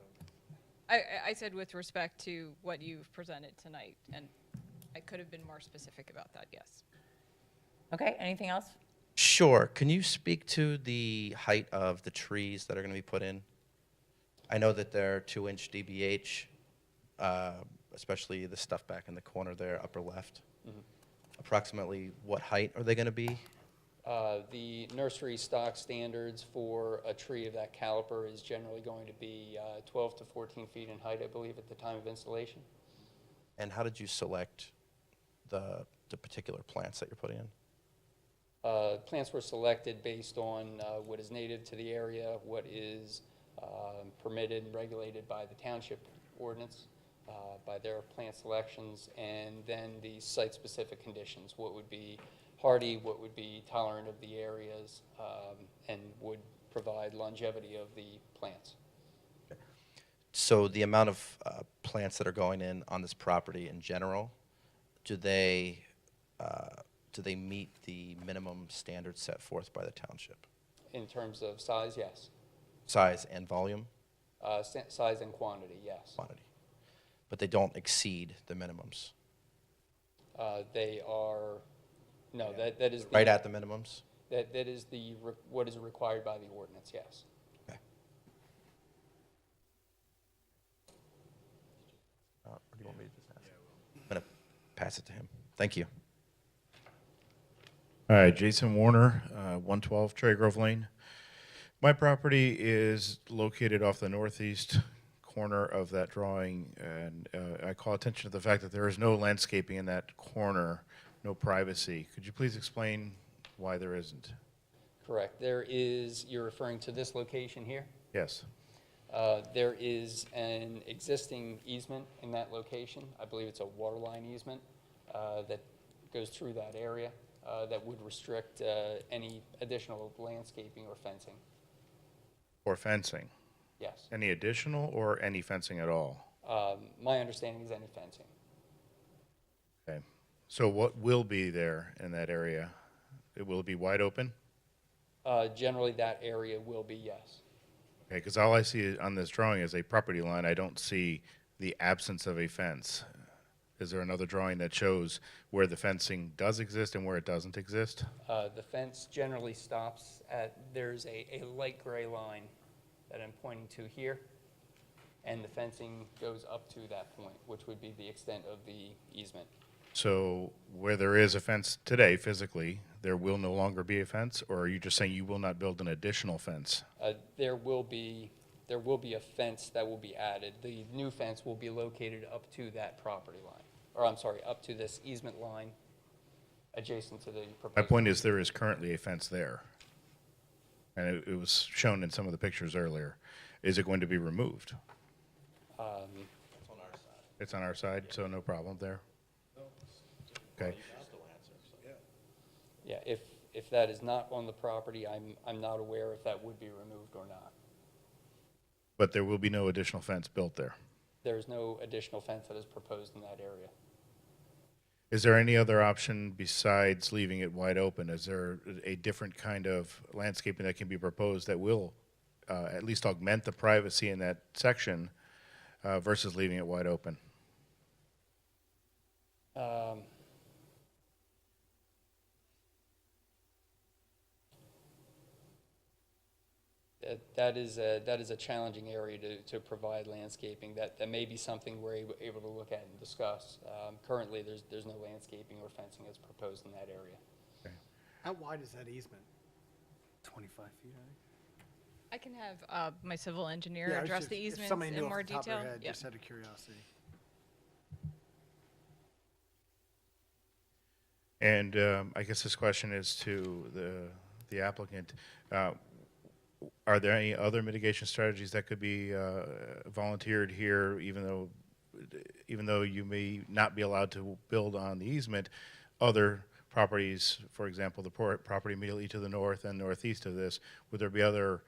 I said with respect to what you've presented tonight, and I could have been more specific about that, yes. Okay, anything else? Sure, can you speak to the height of the trees that are going to be put in? I know that they're 2-inch DBH, especially the stuff back in the corner there, upper left. Approximately what height are they going to be? The nursery stock standards for a tree of that caliber is generally going to be 12 to 14 feet in height, I believe, at the time of installation. And how did you select the particular plants that you're putting in? Plants were selected based on what is native to the area, what is permitted and regulated by the township ordinance. by their plant selections, and then the site-specific conditions, what would be hardy, what would be tolerant of the areas, and would provide longevity of the plants. So the amount of plants that are going in on this property in general, do they meet the minimum standards set forth by the township? In terms of size, yes. Size and volume? Size and quantity, yes. Quantity. But they don't exceed the minimums? They are, no, that is. Right at the minimums? That is what is required by the ordinance, yes. Okay. Or do you want me to just ask? I'm going to pass it to him. Thank you. All right, Jason Warner, 112 Cherry Grove Lane. My property is located off the northeast corner of that drawing, and I call attention to the fact that there is no landscaping in that corner, no privacy. Could you please explain why there isn't? Correct. There is, you're referring to this location here? Yes. There is an existing easement in that location. I believe it's a water line easement that goes through that area that would restrict any additional landscaping or fencing. Or fencing? Yes. Any additional or any fencing at all? My understanding is any fencing. Okay. So what will be there in that area? It will be wide open? Generally, that area will be, yes. Okay, because all I see on this drawing is a property line. I don't see the absence of a fence. Is there another drawing that shows where the fencing does exist and where it doesn't exist? The fence generally stops at, there's a light gray line that I'm pointing to here, and the fencing goes up to that point, which would be the extent of the easement. So where there is a fence today physically, there will no longer be a fence, or are you just saying you will not build an additional fence? There will be a fence that will be added. The new fence will be located up to that property line, or I'm sorry, up to this easement line adjacent to the proposed. My point is there is currently a fence there, and it was shown in some of the pictures earlier. Is it going to be removed? It's on our side. It's on our side, so no problem there? Okay. Yeah, if that is not on the property, I'm not aware if that would be removed or not. But there will be no additional fence built there? There is no additional fence that is proposed in that area. Is there any other option besides leaving it wide open? Is there a different kind of landscaping that can be proposed that will at least augment the privacy in that section versus leaving it wide open? That is a challenging area to provide landscaping. That may be something we're able to look at and discuss. Currently, there's no landscaping or fencing that's proposed in that area. Okay. How wide is that easement? 25 feet, I think. I can have my civil engineer Yeah, I was address just- the if easements somebody knew in off more the top of their detail. head, Yeah. just out of curiosity. And I guess this question is to the applicant. Are there any other mitigation strategies that could be volunteered here, even though you may not be allowed to build on the easement? Other properties, for example, the property immediately to the north and northeast of this, would there be other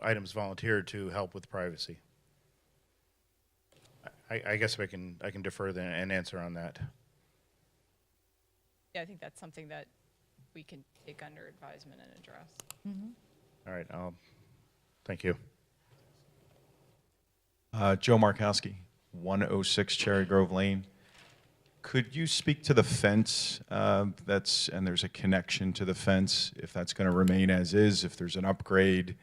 items volunteered to help with privacy? I guess I can defer an answer on that. Yeah, I think that's something that we can take under advisement and address. All right, thank you. Joe Markowski, 106 Cherry Grove Lane. Could you speak to the fence and there's a connection to the fence, if that's going to remain as is, if there's an upgrade,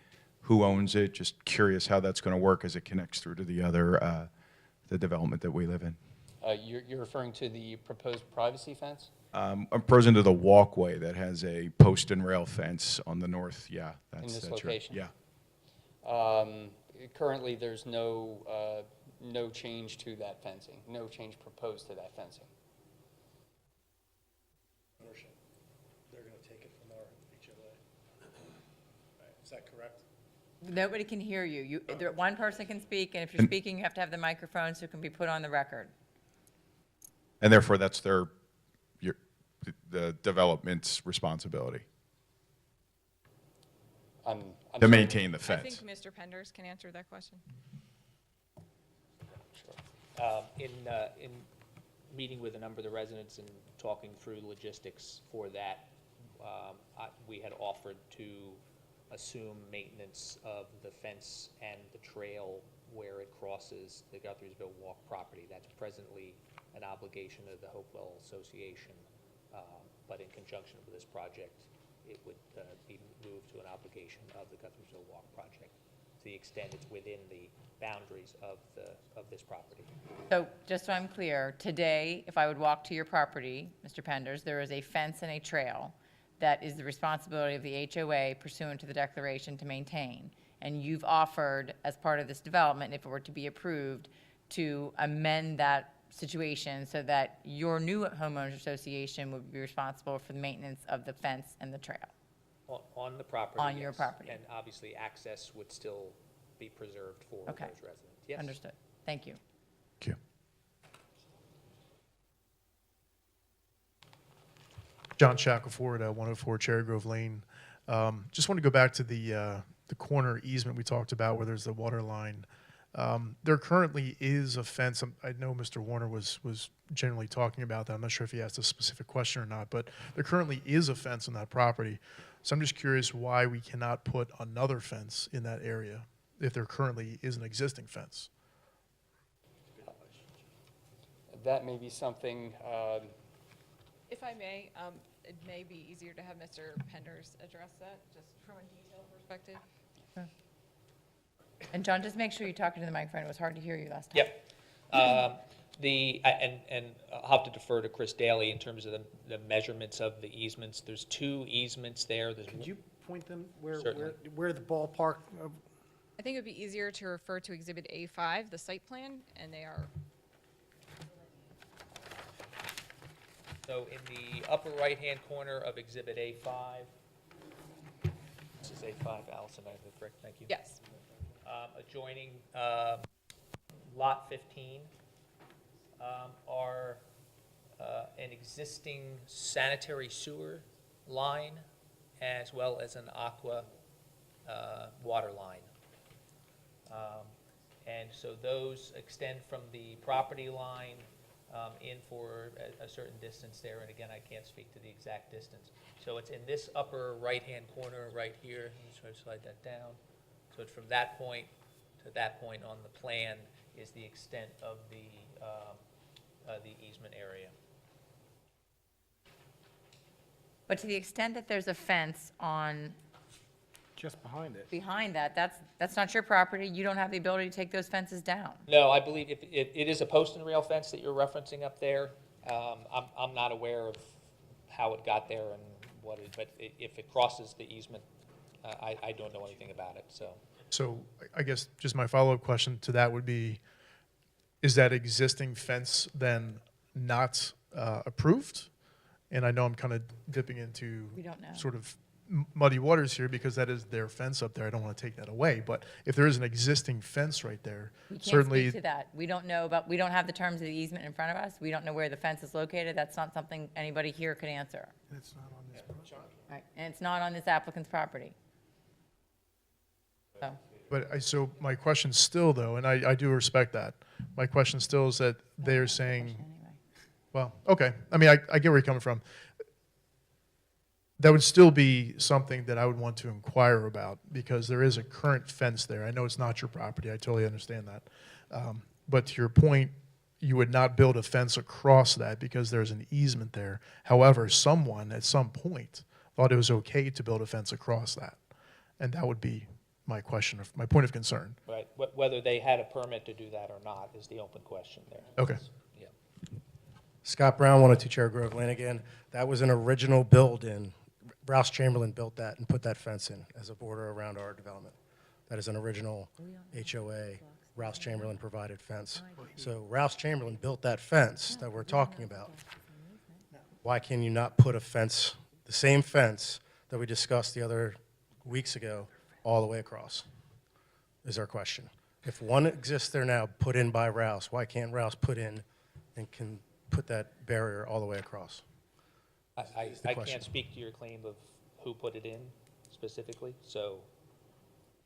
who owns it? Just curious how that's going to work as it connects through to the other, the development that we live in. You're referring to the proposed privacy fence? I'm frozen to the walkway that has a post and rail fence on the north. Yeah, In this right. location? Yeah. Currently, there's no change to that fencing, no change proposed to that fencing. Ownership, they're going to take it from our HOA. Right, is that correct? Nobody can hear you. One person can speak, and if you're speaking, you have to have the microphone so it can be put on the record. And therefore, that's the development's responsibility I'm to sorry. maintain the I fence. think Mr. Penders can answer that question. In meeting with a number of the residents and talking through logistics for that, we had offered to assume maintenance of the fence and the trail where it crosses the Guthriesville Walk property. That's presently an obligation of the Hopewell Association, but in conjunction with this project, it would be moved to an obligation of the Guthriesville Walk project, to the extent it's within the boundaries of this property. So just so I'm clear, today, if I would walk to your property, Mr. Penders, there is a fence and a trail that is the responsibility of the HOA pursuant to the declaration to maintain. And you've offered, as part of this development, if it were to be approved, to amend that situation so that your new homeowners association would be responsible for the maintenance of the fence and the trail. On the property, On your yes. property. And obviously, access would still be preserved for those Okay. residents. Yes. Understood. Thank you. Thank you. John Shackelford, 104 Cherry Grove Lane. Just want to go back to the corner easement we talked about where there's the water line. There currently is a fence. I know Mr. Warner was generally talking about that. I'm not sure if he asked a specific question or not, but there currently is a fence on that property. So I'm just curious why we cannot put another fence in that area if there currently is an existing fence. That may be something, If I may, it may be easier to have Mr. Penders address that, just from a detail perspective. And John, just make sure you're talking to the microphone. It was hard to hear you last time. Yep. And I'll have to defer to Chris Daly in terms of the measurements of the easements. There's 2 easements there. Could you point them Certainly. where the ballpark of? I think it would be easier to refer to Exhibit A5, the site plan, and they are, So in the upper right-hand corner of Exhibit A5, this is A5, Allison, I have it correct, thank you. yes. Adjoining Lot 15 are an existing sanitary sewer line as well as an aqua water line. And so those extend from the property line in for a certain distance there, and again, I can't speak to the exact distance. So it's in this upper right-hand corner right here. Let me try to slide that down. So it's from that point to that point on the plan is the extent of the easement area. But to the extent that there's a fence on, Just behind it. behind that, that's not your property. You don't have the ability to take those fences down. No, I believe it is a post and rail fence that you're referencing up there. I'm not aware of how it got there and what it, but if it crosses the easement, I don't know anything about it, so. So I guess just my follow-up question to that would be, is that existing fence then not approved? And I know I'm kind of dipping into We don't know. sort of muddy waters here because that is their fence up there. I don't want to take that away. But if there is an existing fence right there, We can't certainly. speak to that. We don't know about, we don't have the terms of the easement in front of us. We don't know where the fence is located. That's not something anybody here could answer. It's not on this project. Right, and it's not on this applicant's property. So, But so my question still, though, and I do respect that, my question still is that they're saying, anyway. well, okay, I mean, I get where you're coming from. That would still be something that I would want to inquire about, because there is a current fence there. I know it's not your property, I totally understand that. But to your point, you would not build a fence across that because there's an easement there. However, someone at some point thought it was okay to build a fence across that. And that would be my question, my point of concern. Right, whether they had a permit to do that or not is the open question there. Okay. Yeah. Scott Brown, 102 Cherry Grove Lane again. That was an original build-in. Rouse Chamberlin built that and put that fence in as a border around our development. That is an original HOA, Rouse Chamberlin provided fence. So Rouse Chamberlin built that fence that we're talking about. Why can you not put a fence, the same fence that we discussed the other weeks ago, all the way across? is our question. If one exists there now, put in by Rouse, why can't Rouse put in and can put that barrier all the way across? I can't speak to your claim of who put it in specifically, so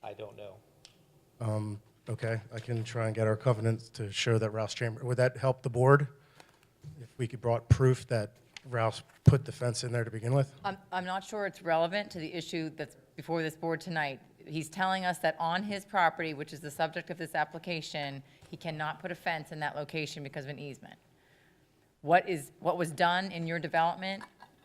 I don't know. Okay, I can try and get our covenants to show that Rouse Chamber, would that help the board? If we could brought proof that Rouse put the fence in there to begin with? I'm not sure it's relevant to the issue that's before this board tonight. He's telling us that on his property, which is the subject of this application, he cannot put a fence in that location because of an easement. What was done in your development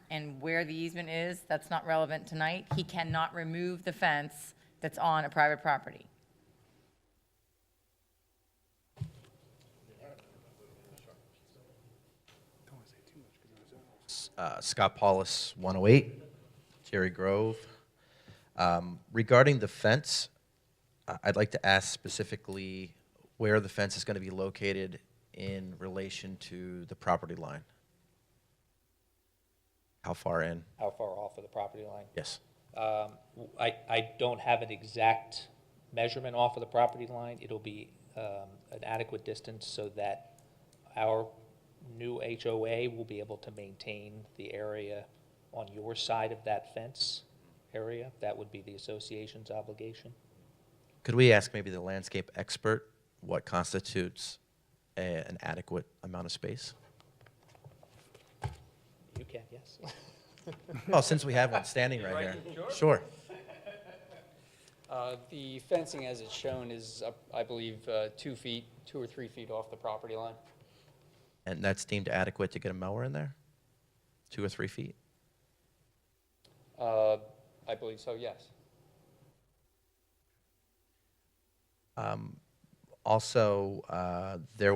and where the easement is, that's not relevant tonight. He cannot remove the fence that's on a private property. Scott Paulus, 108, Cherry Grove. Regarding the fence, I'd like to ask specifically where the fence is going to be located in relation to the property line. How far in? How far off of the property line? Yes. I don't have an exact measurement off of the property line. It'll be an adequate distance so that our new HOA will be able to maintain the area on your side of that fence area. That would be the association's obligation. Could we ask maybe the landscape expert what constitutes an adequate amount of space? You can, yes. Well, since we have one standing right here. Sure. The fencing as it's shown is, I believe, 2 feet, 2 or 3 feet off the property line. And that's deemed adequate to get a mower in there? 2 or 3 feet? I believe so, yes. Also, it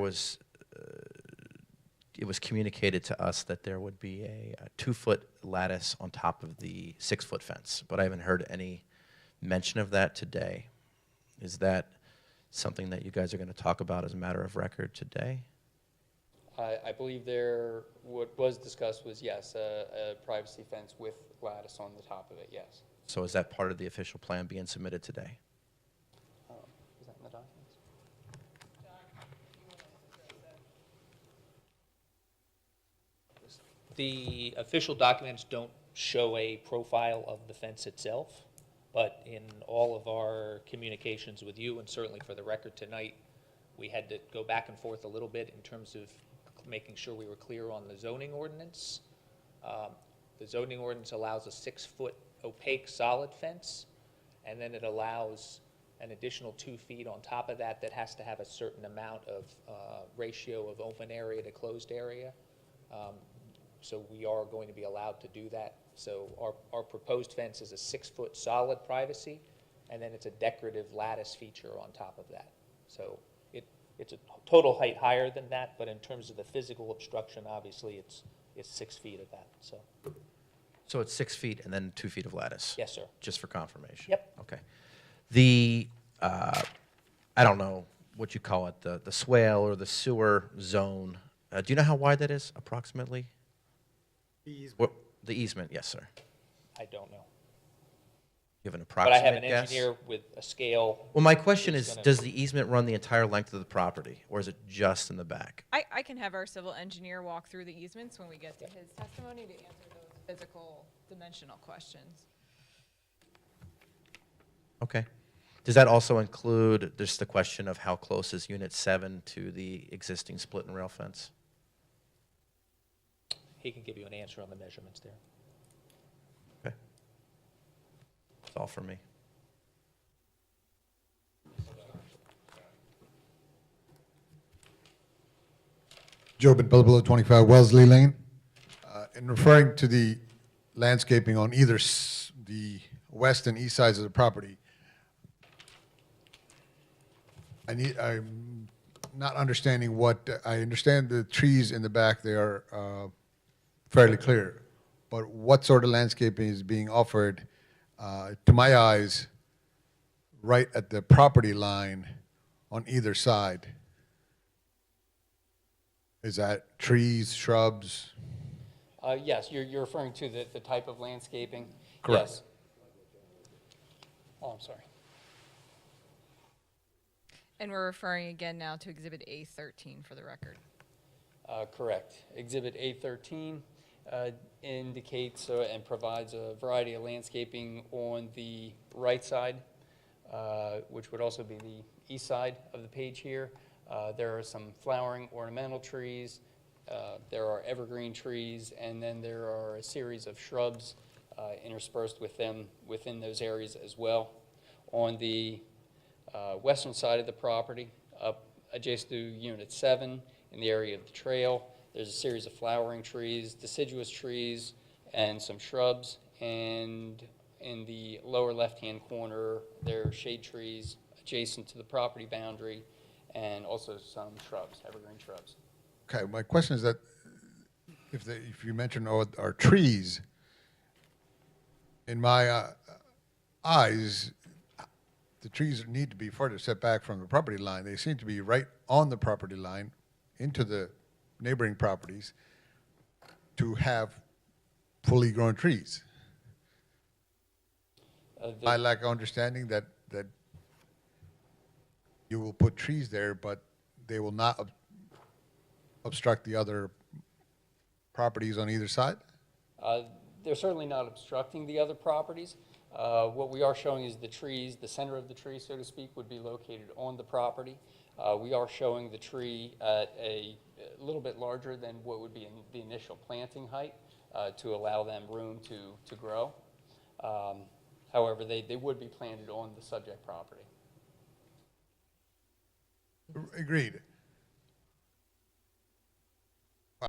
was communicated to us that there would be a 2-foot lattice on top of the 6-foot fence, but I haven't heard any mention of that today. Is that something that you guys are going to talk about as a matter of record today? I believe what was discussed was, yes, a privacy fence with lattice on the top of it, yes. So is that part of the official plan being submitted today? Is that in the documents? The official documents don't show a profile of the fence itself, but in all of our communications with you, and certainly for the record tonight, we had to go back and forth a little bit in terms of making sure we were clear on the zoning ordinance. The zoning ordinance allows a 6-foot opaque solid fence, and then it allows an additional 2 feet on top of that that has to have a certain amount of ratio of open area to closed area. So we are going to be allowed to do that. So our proposed fence is a 6-foot solid privacy, and then it's a decorative lattice feature on top of that. So it's a total height higher than that, but in terms of the physical obstruction, obviously it's 6 feet of that. So it's 6 feet and then 2 feet of lattice? Yes, sir. Just for confirmation? Yep. Okay. I don't know what you call it, the swale or the sewer zone. Do you know how wide that is approximately? The easement. The easement, yes, sir. I don't know. You have an But I approximate have an guess? engineer with a scale. Well, my question who's is, gonna- does the easement run the entire length of the property, or is it just in the back? I can have our civil engineer walk through the easements when we get to his testimony to answer those physical dimensional questions. Okay. Does that also include just the question of how close is Unit 7 to the existing split and rail fence? He can give you an answer on the measurements there. Okay. That's all for me. Joe Bilbilo, 25 Wellesley Lane. In referring to the landscaping on either the west and east sides of the property, I'm not understanding I understand the trees in the back, they are fairly clear, but what sort of landscaping is being offered, to my eyes, right at the property line on either side? Is that trees, shrubs? Yes, you're referring to the type of landscaping? Correct. Yes. Oh, I'm sorry. And we're referring again now to Exhibit A13 for the record. Correct. Exhibit A13 indicates and provides a variety of landscaping on the right side, which would also be the east side of the page here. There are some flowering ornamental trees, there are evergreen trees, and then there are a series of shrubs interspersed with them within those areas as well. On the western side of the property, up adjacent to Unit 7, in the area of the trail, there's a series of flowering trees, deciduous trees, and some shrubs. And in the lower left-hand corner, there are shade trees adjacent to the property boundary, and also some shrubs, evergreen shrubs. Okay, my question is that if you mention our trees, in my eyes, the trees need to be further set back from the property line. They seem to be right on the property line into the neighboring properties to have fully grown trees. I lack understanding that you will put trees there, but they will not obstruct the other properties on either side? They're certainly not obstructing the other properties. What we are showing is the trees, the center of the tree, so to speak, would be located on the property. We are showing the tree at a little bit larger than what would be in the initial planting height to allow them room to grow. However, they would be planted on the subject property. Agreed.